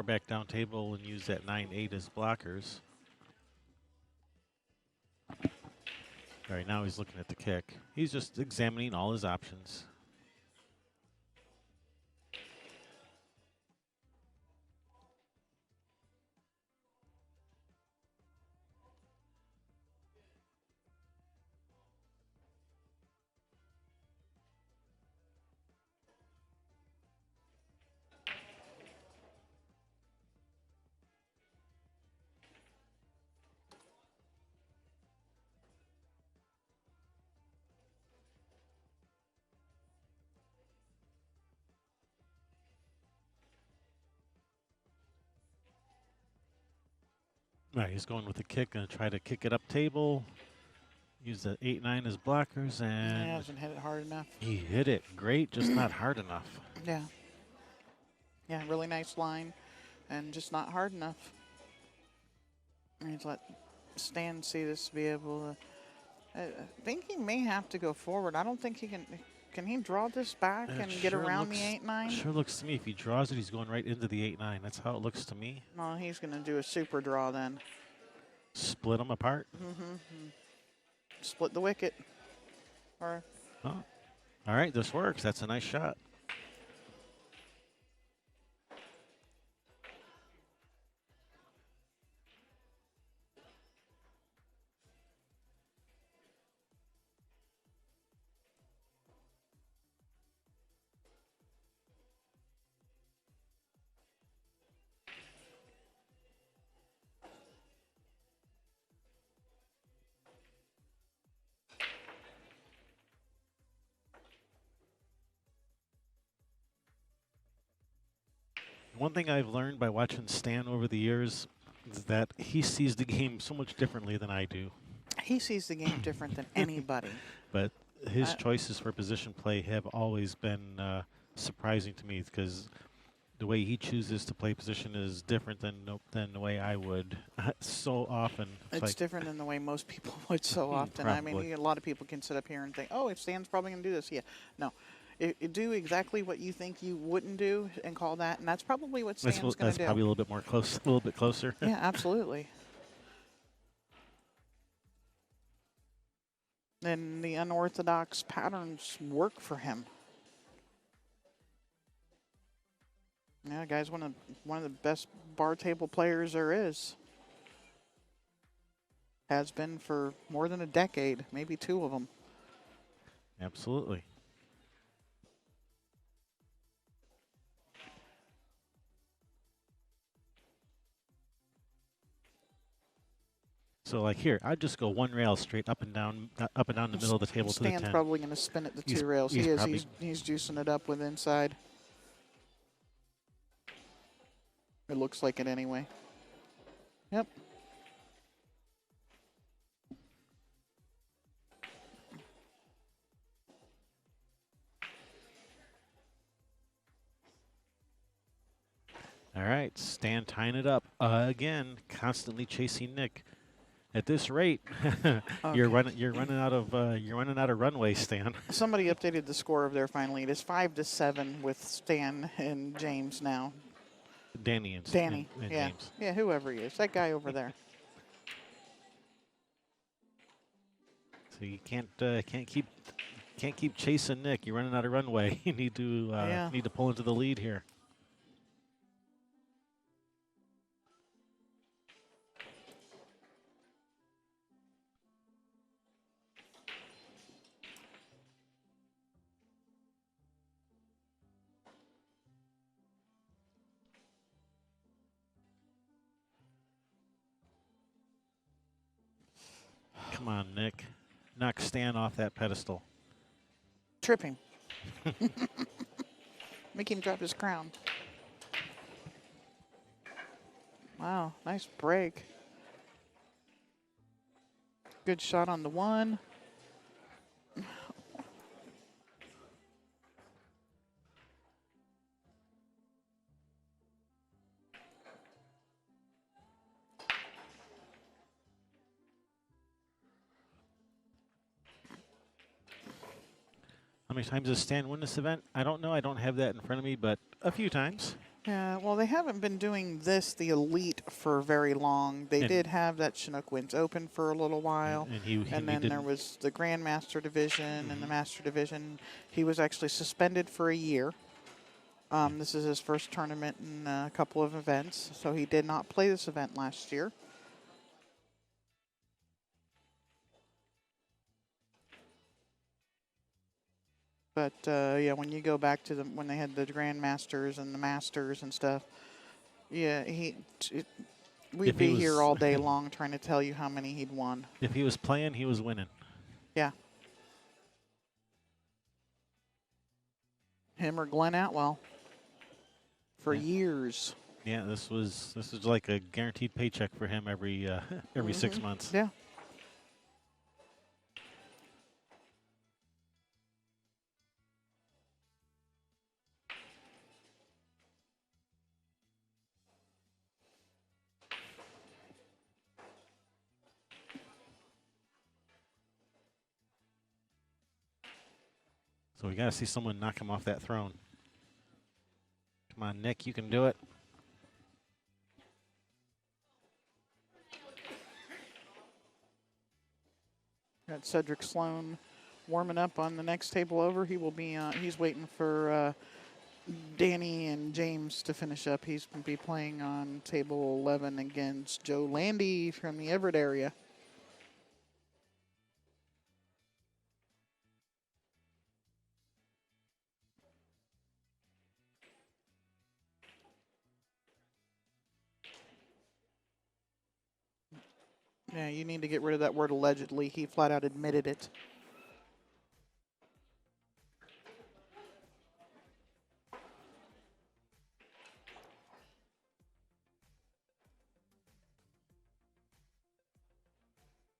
back down table and use that 9-8 as blockers. All right, now he's looking at the kick. He's just examining all his options. Right, he's going with the kick and try to kick it up table. Use the 8-9 as blockers, He and hasn't hit it hard enough. he hit it great, just not hard enough. Yeah. Yeah, really nice line and just not hard enough. He's let Stan see this to be able to. I think he may have to go forward. I don't think he can. Can he draw this back It and get sure around looks- the 8-9? Sure looks to me, if he draws it, he's going right into the 8-9. That's how it looks to me. No, he's going to do a super draw then. Split them apart. Split the wicket. Or Oh. All right, this works. That's a nice shot. One thing I've learned by watching Stan over the years is that he sees the game so much differently than I do. he sees the game different than anybody. But his I- choices for position play have always been surprising to me because the way he chooses to play position is different than the way I would. So often, It's like, different than the way most people would so often. I mean, Probably. a lot of people can sit up here and think, oh, if Stan's probably going to do this. Yeah. No. Do exactly what you think you wouldn't do and call that. And that's probably what Stan's going that's to do. probably a little bit more close, a little bit closer. Yeah, absolutely. And the unorthodox patterns work for him. Yeah, guy's one of the best bar table players there is. Has been for more than a decade, maybe two of them. Absolutely. So like here, I'd just go one rail straight up and down the middle of the table to the Stan's 10. probably going to spin it the He's- two rails. he's He is. probably- He's juicing it up with inside. It looks like it anyway. Yep. All right, Stan tying it up again, constantly chasing Nick. At this rate, you're running out of runway, Stan. Somebody updated the score of their final lead. It's 5-7 with Stan and James now. Danny and Danny, and yeah, James. yeah, whoever he is, that guy over there. So you can't keep chasing Nick. You're running out of runway. You need to pull into the lead here. Come on, Nick. Knock Stan off that pedestal. Trip him. Make him drop his crown. Wow, nice break. Good shot on the one. How many times has Stan won this event? I don't know. I don't have that in front of me, but a few times. Yeah, well, they haven't been doing this, the elite, for very long. They And- did have that Chinook Winds Open for a little while. And he And then there was the Grandmaster Division and the Master Division. He was actually suspended for a year. This is his first tournament in a couple of events, so he did not play this event last year. But yeah, when you go back to when they had the Grandmasters and the Masters and stuff, yeah, we'd If he be here was- all day long trying to tell you how many he'd won. If he was playing, he was winning. Yeah. Him or Glenn Atwell for Yeah. years. Yeah, this was like a guaranteed paycheck for him every 6 months. Yeah. So we got to see someone knock him off that throne. Come on, Nick, you can do it. Got Cedric Sloan warming up on the next table over. He will be. He's waiting for Danny and James to finish up. He's going to be playing on table 11 against Joe Landy from the Everett area. Yeah, you need to get rid of that word allegedly. He flat out admitted it.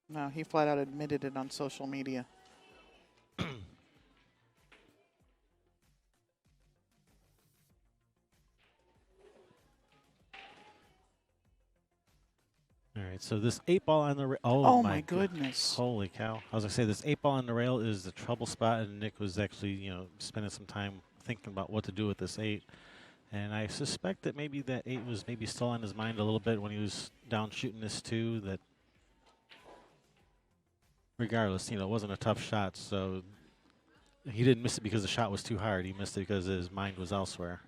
No, he flat out admitted it on social media. All right, so this 8-ball on the rail. Oh my goodness. Holy cow. I was going to say, this 8-ball on the rail is the trouble spot, and Nick was actually, spending some time thinking about what to do with this 8. And I suspect that maybe that 8 was maybe still on his mind a little bit when he was down shooting this 2, that regardless, it wasn't a tough shot, so he didn't miss it because the shot was too hard. He missed it because his mind was elsewhere.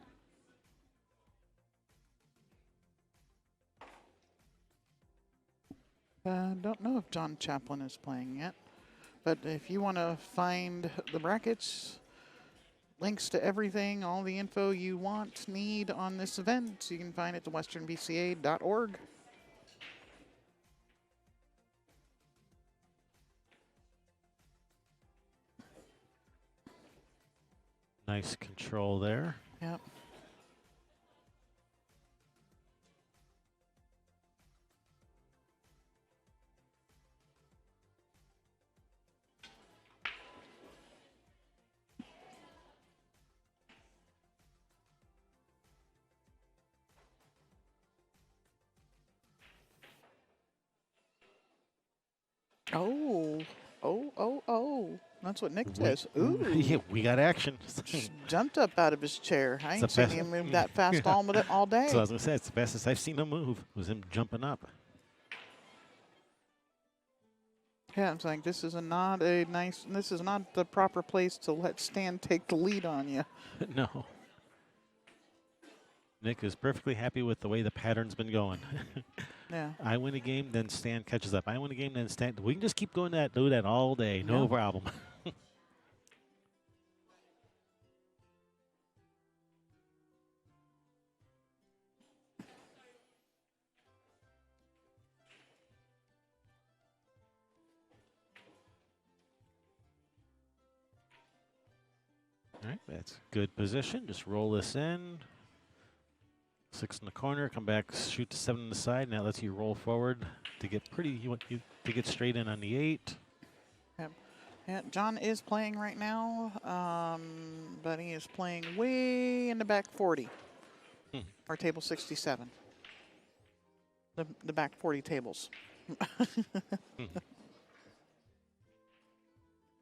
Don't know if John Chaplin is playing yet, but if you want to find the brackets, links to everything, all the info you need on this event, you can find it at westernbca.org. Nice control there. Yep. Oh. That's what Nick says. Ooh. Yeah, we got action. Just jumped up out of his chair. I ain't It's seen the him move that fast all day. So I was going to say, it's the fastest I've seen him move, was him jumping up. Yeah, it's like this is not the proper place to let Stan take the lead on you. No. Nick is perfectly happy with the way the pattern's been going. Yeah. I win a game, then Stan catches up. I win a game, then Stan. We can just keep doing that, do that all day, no Yeah. problem. All right, that's good position. Just roll this in. 6 in the corner, come back, shoot to 7 on the side. Now lets you roll forward to get you to get straight in on the 8. Yep. Yeah, John is playing right now, but he is playing way in the back 40, or table 67. The back 40 tables.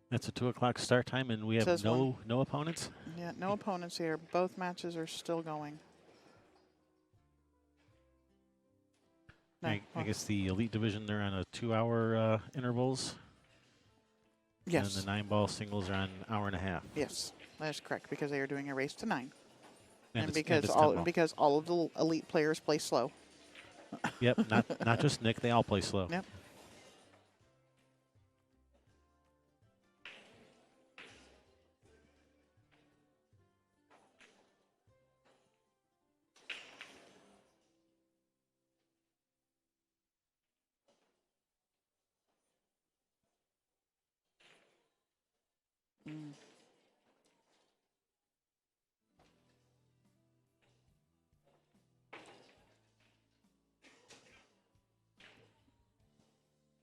That's a 2 o'clock start time, and we have Says no opponents. Yeah, no opponents here. Both matches are still going. No, I guess the elite division, they're on a 2-hour intervals. Yes. And the 9-ball singles are on an hour and a half. Yes, that is correct, because they are doing a race to 9. And it's because tempo. all of the elite players play slow. Yep, not just Nick, they all play slow. Yep.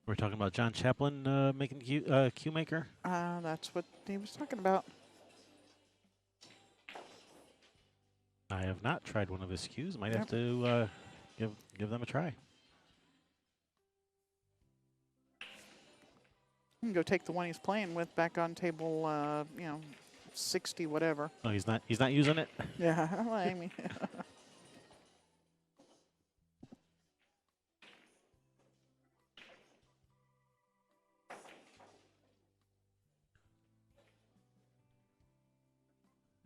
We're talking about John Chaplin making cue maker. That's what he was talking about. I have not tried one of his cues. Might have Yep. to give them a try. You can go take the one he's playing with back on table, 60 whatever. Oh, he's not using it. Yeah, well, I mean.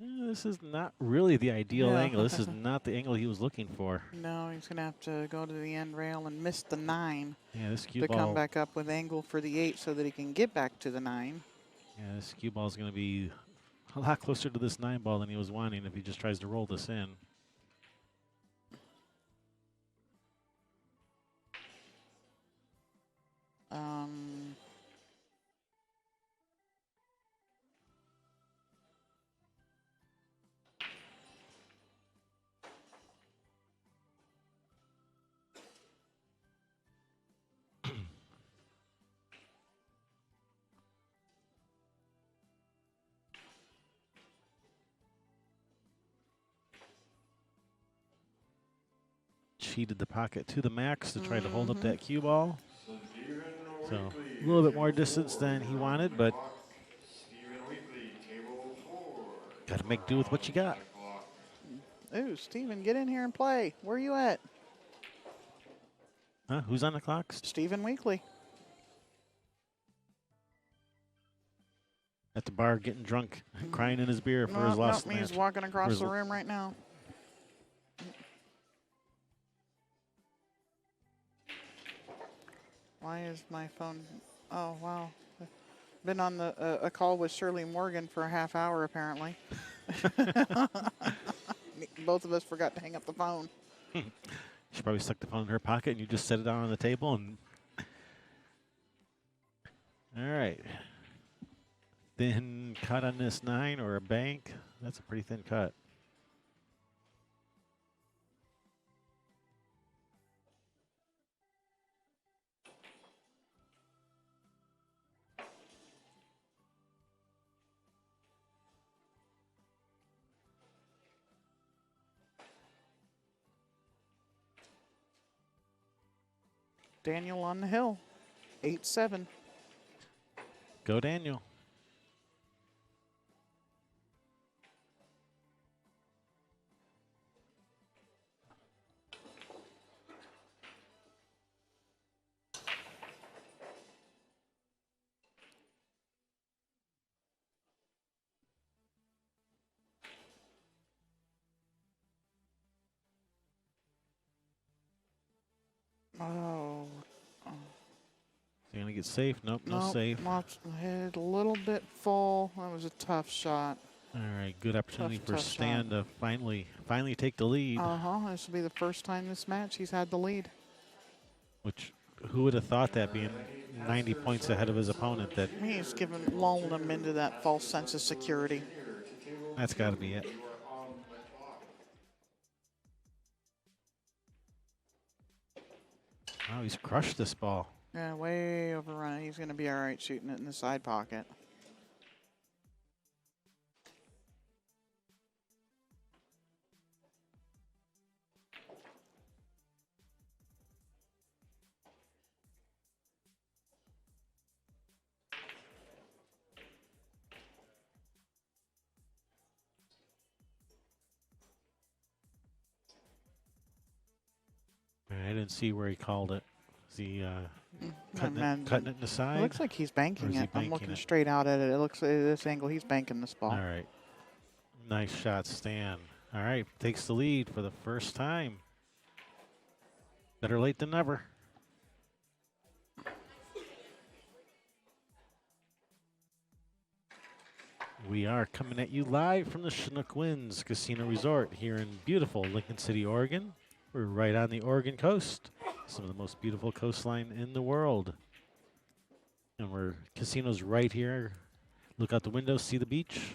This is not really the ideal Yeah. angle. This is not the angle he was looking for. No, he's going to have to go to the end rail and miss the 9 Yeah, this cue to ball. come back up with angle for the 8 so that he can get back to the 9. Yeah, this cue ball is going to be a lot closer to this 9 ball than he was wanting if he just tries to roll this in. Cheated the pocket to the max to try to hold up that cue ball. So a little bit more distance than he wanted, but got to make do with what you got. Ooh, Steven, get in here and play. Where are you at? Huh? Who's on the clock? Stephen Weekly. At the bar getting drunk, crying in his beer for his No, lost he's match. walking For across his the room right now. Why is my phone? Oh, wow. Been on a call with Shirley Morgan for a half hour, apparently. Both of us forgot to hang up the phone. She probably stuck the phone in her pocket and you just set it down on the table and. All right. Thin cut on this 9 or a bank. That's a pretty thin cut. Daniel on the hill, 8-7. Go Daniel. Oh. You're going to get safe? Nope, no Nope, safe. lost my head a little bit full. That was a tough shot. All right, good opportunity for tough Stan to finally take the lead. This will be the first time this match he's had the lead. Which, who would have thought that being 90 points ahead of his opponent? That He's lulled him into that false sense of security. that's got to be it. Wow, he's crushed this ball. Yeah, way overrun. He's going to be all right shooting it in the side pocket. I didn't see where he called it. Is he cutting Man, it in the side? It looks like he's Or banking is he it. I'm banking looking it? straight out at it. It looks like this angle, he's banking this ball. All right. Nice shot, Stan. All right, takes the lead for the first time. Better late than never. We are coming at you live from the Chinook Winds Casino Resort here in beautiful Lincoln City, Oregon. We're right on the Oregon coast, some of the most beautiful coastline in the world. And we're casinos right here. Look out the window, see the beach.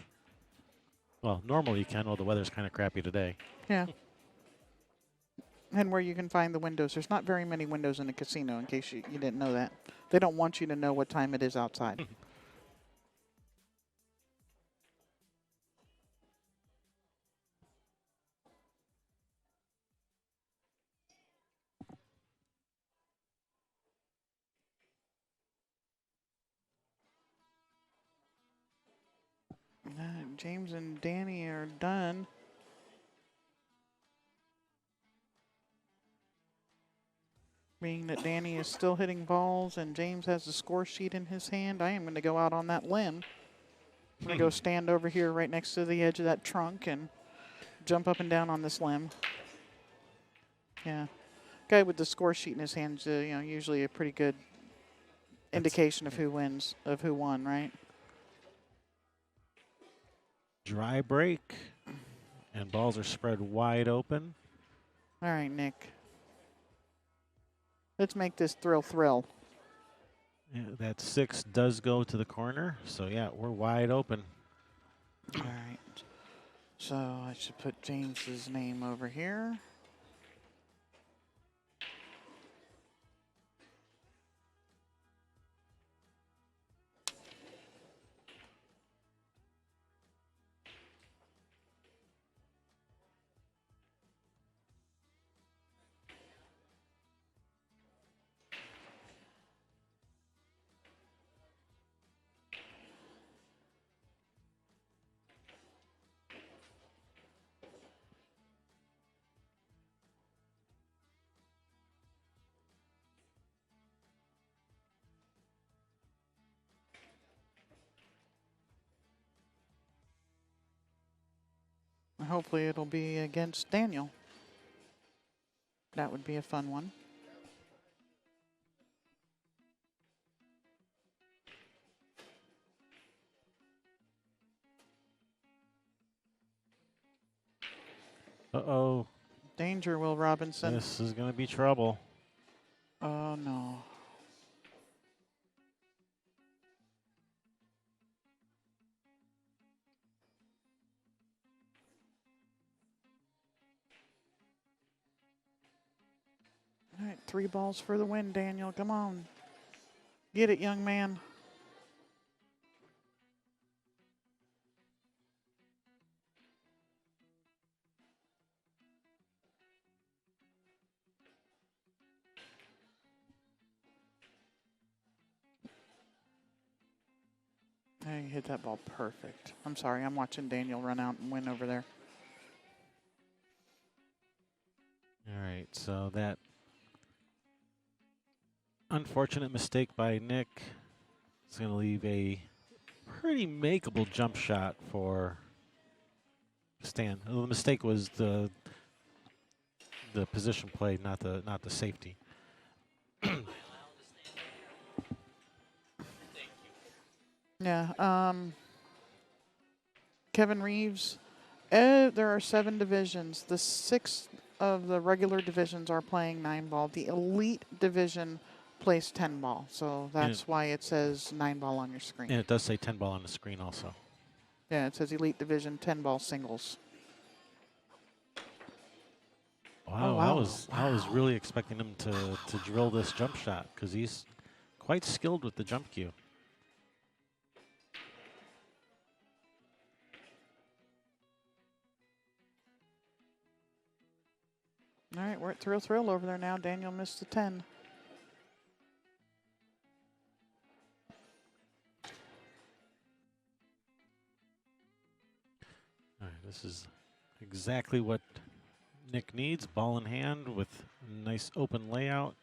Well, normally you can, well, the weather's kind of crappy today. Yeah. And where you can find the windows. There's not very many windows in a casino, in case you didn't know that. They don't want you to know what time it is outside. James and Danny are done. Being that Danny is still hitting balls and James has the score sheet in his hand, I am going to go out on that limb. I'm going to go stand over here right next to the edge of that trunk and jump up and down on this limb. Yeah. Guy with the score sheet in his hands, usually a pretty good indication of who wins, of who won, right? Dry break, and balls are spread wide open. All right, Nick. Let's make this thrill. Yeah, that 6 does go to the corner, so yeah, we're wide open. All right. So I should put James's name over here. Hopefully it'll be against Daniel. That would be a fun one. Uh-oh. Danger, Will Robinson. This is going to be trouble. Oh, no. All right, 3 balls for the win, Daniel. Come on. Get it, young man. Hey, you hit that ball perfect. I'm sorry, I'm watching Daniel run out and win over there. All right, so that unfortunate mistake by Nick is going to leave a pretty makeable jump shot for Stan. Well, the mistake was the position play, not the safety. Yeah, Kevin Reeves, there are 7 divisions. The 6 of the regular divisions are playing 9 ball. The elite division plays 10 ball. So that's why it says 9 ball on your screen. And it does say 10 ball on the screen also. Yeah, it says elite division 10 ball singles. Wow, Oh, wow. I was really expecting him to drill this jump shot because he's quite skilled with the jump cue. All right, we're at thrill over there now. Daniel missed the 10. All right, this is exactly what Nick needs. Ball in hand with a nice open layout.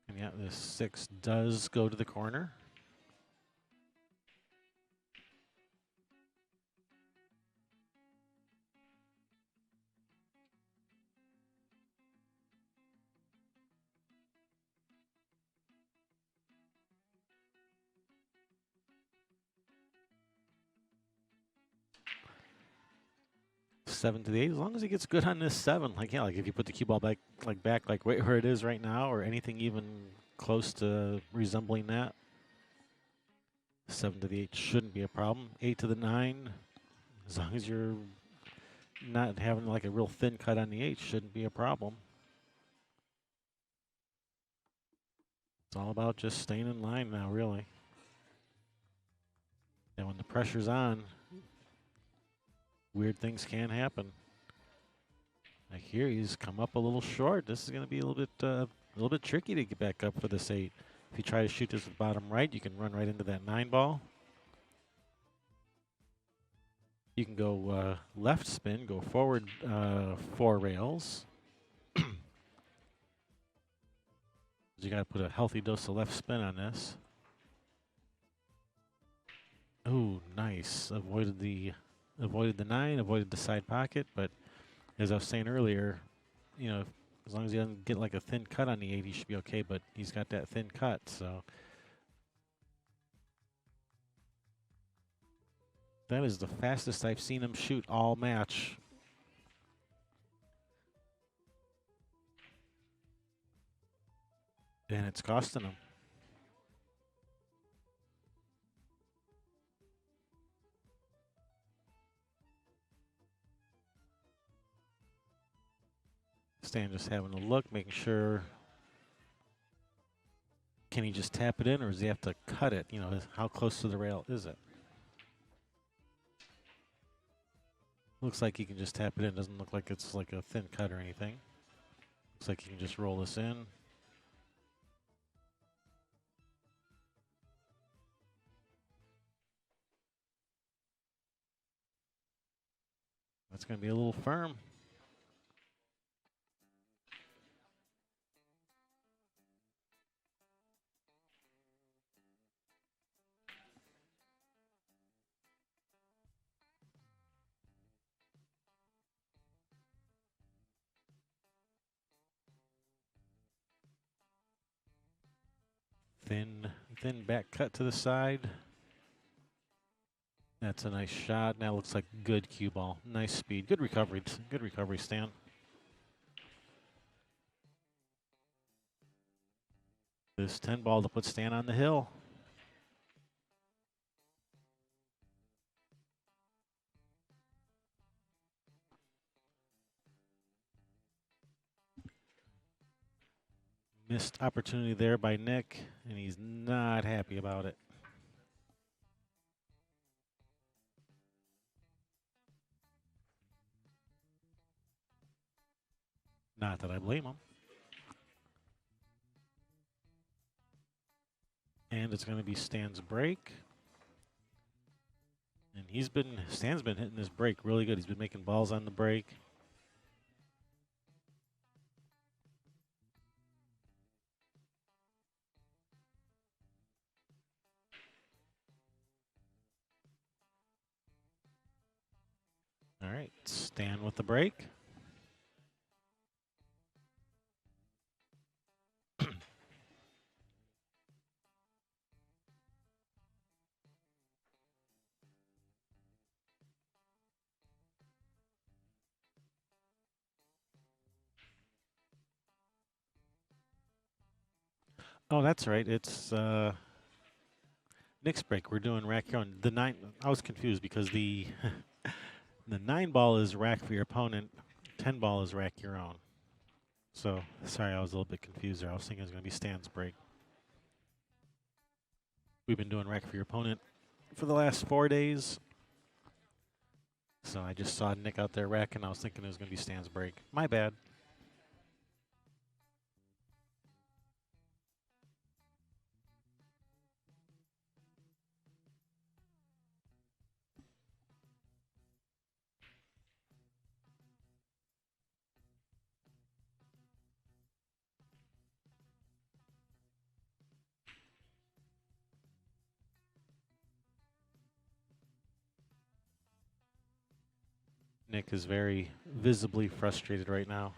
And yeah, this 6 does go to the corner. 7 to the 8. As long as he gets good on this 7, like yeah, like if you put the cue ball back like right where it is right now, or anything even close to resembling that. 7 to the 8 shouldn't be a problem. 8 to the 9, as long as you're not having like a real thin cut on the 8, shouldn't be a problem. It's all about just staying in line now, really. And when the pressure's on, weird things can happen. Like here, he's come up a little short. This is going to be a little bit tricky to get back up for this 8. If you try to shoot this with bottom right, you can run right into that 9 ball. You can go left spin, go forward 4 rails. You got to put a healthy dose of left spin on this. Oh, nice. Avoided the 9, avoided the side pocket, but as I was saying earlier, you know, as long as he doesn't get like a thin cut on the 8, he should be okay, but he's got that thin cut, so. That is the fastest I've seen him shoot all match. And it's costing him. Stan just having a look, making sure. Can he just tap it in, or does he have to cut it? You know, how close to the rail is it? Looks like he can just tap it in. Doesn't look like it's like a thin cut or anything. Looks like he can just roll this in. That's going to be a little firm. Thin back cut to the side. That's a nice shot. Now looks like good cue ball. Nice speed. Good recovery. Good recovery, Stan. This 10 ball to put Stan on the hill. Missed opportunity there by Nick, and he's not happy about it. Not that I blame him. And it's going to be Stan's break. And Stan's been hitting this break really good. He's been making balls on the break. All right, Stan with the break. Oh, that's right. It's Nick's break. We're doing rack your own. The 9. I was confused because the the 9 ball is rack for your opponent. 10 ball is rack your own. So sorry, I was a little bit confused there. I was thinking it was going to be Stan's break. We've been doing rack for your opponent for the last 4 days. So I just saw Nick out there racking. I was thinking it was going to be Stan's break. My bad. Nick is very visibly frustrated right now.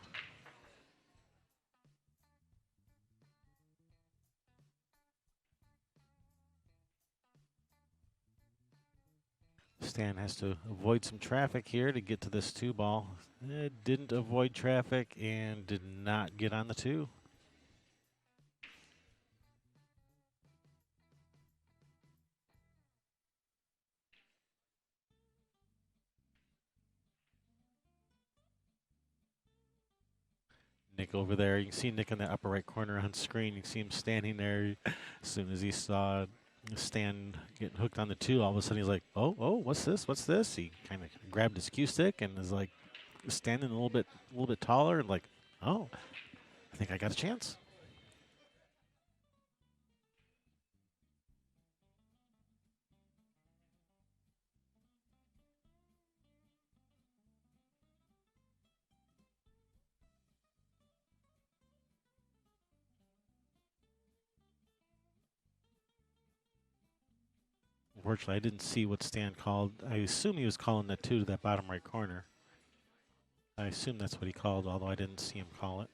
Stan has to avoid some traffic here to get to this 2-ball. It didn't avoid traffic and did not get on the 2. Nick over there. You can see Nick in the upper right corner on screen. You can see him standing there. As soon as he saw Stan getting hooked on the 2, all of a sudden he's like, oh, what's this? What's this? He kind of grabbed his cue stick and is like standing a little bit taller and like, oh, I think I got a chance. Unfortunately, I didn't see what Stan called. I assume he was calling that 2 to that bottom right corner. I assume that's what he called, although I didn't see him call it.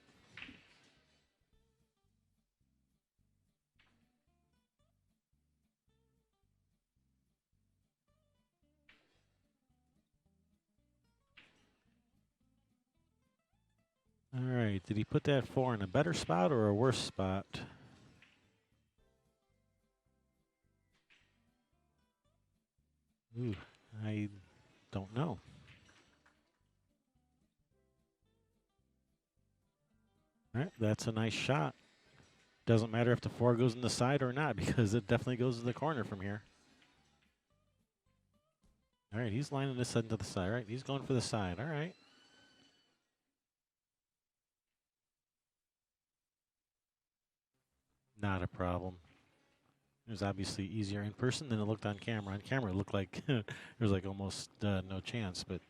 All right, did he put that 4 in a better spot or a worse spot? Ooh, I don't know. All right, that's a nice shot. Doesn't matter if the 4 goes in the side or not because it definitely goes to the corner from here. All right, he's lining this into the side. All right, he's going for the side. All right. Not a problem. It was obviously easier in person than it looked on camera. On camera, it looked like there was like almost no chance, but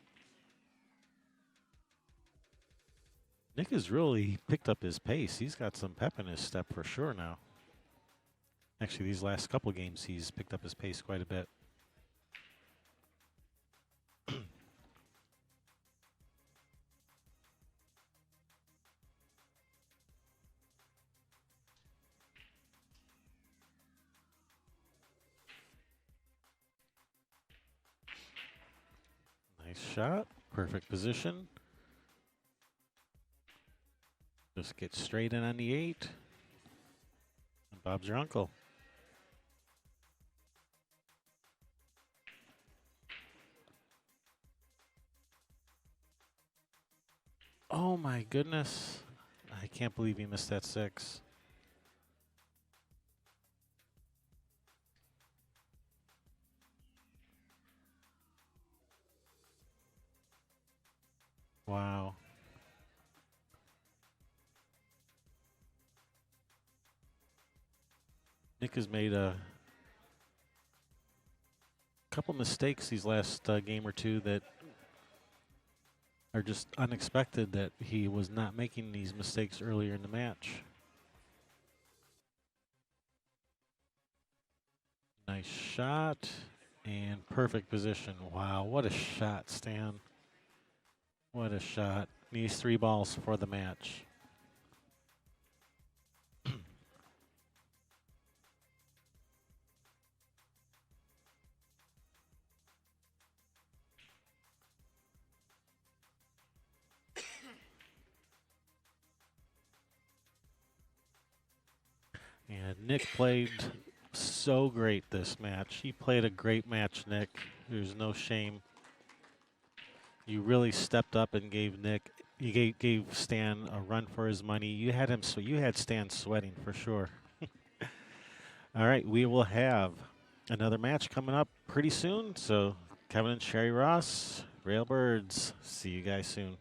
Nick has really picked up his pace. He's got some pep in his step for sure now. Actually, these last couple games, he's picked up his pace quite a bit. Nice shot. Perfect position. Just get straight in on the 8. And Bob's your uncle. Oh my goodness. I can't believe he missed that 6. Wow. Nick has made a couple mistakes these last game or two that are just unexpected that he was not making these mistakes earlier in the match. Nice shot and perfect position. Wow, what a shot, Stan. What a shot. Needs 3 balls for the match. And Nick played so great this match. He played a great match, Nick. There's no shame. You really stepped up and gave Stan a run for his money. You had him, so you had Stan sweating for sure. All right, we will have another match coming up pretty soon. So Kevin and Sherry Ross, Railbirds. See you guys soon.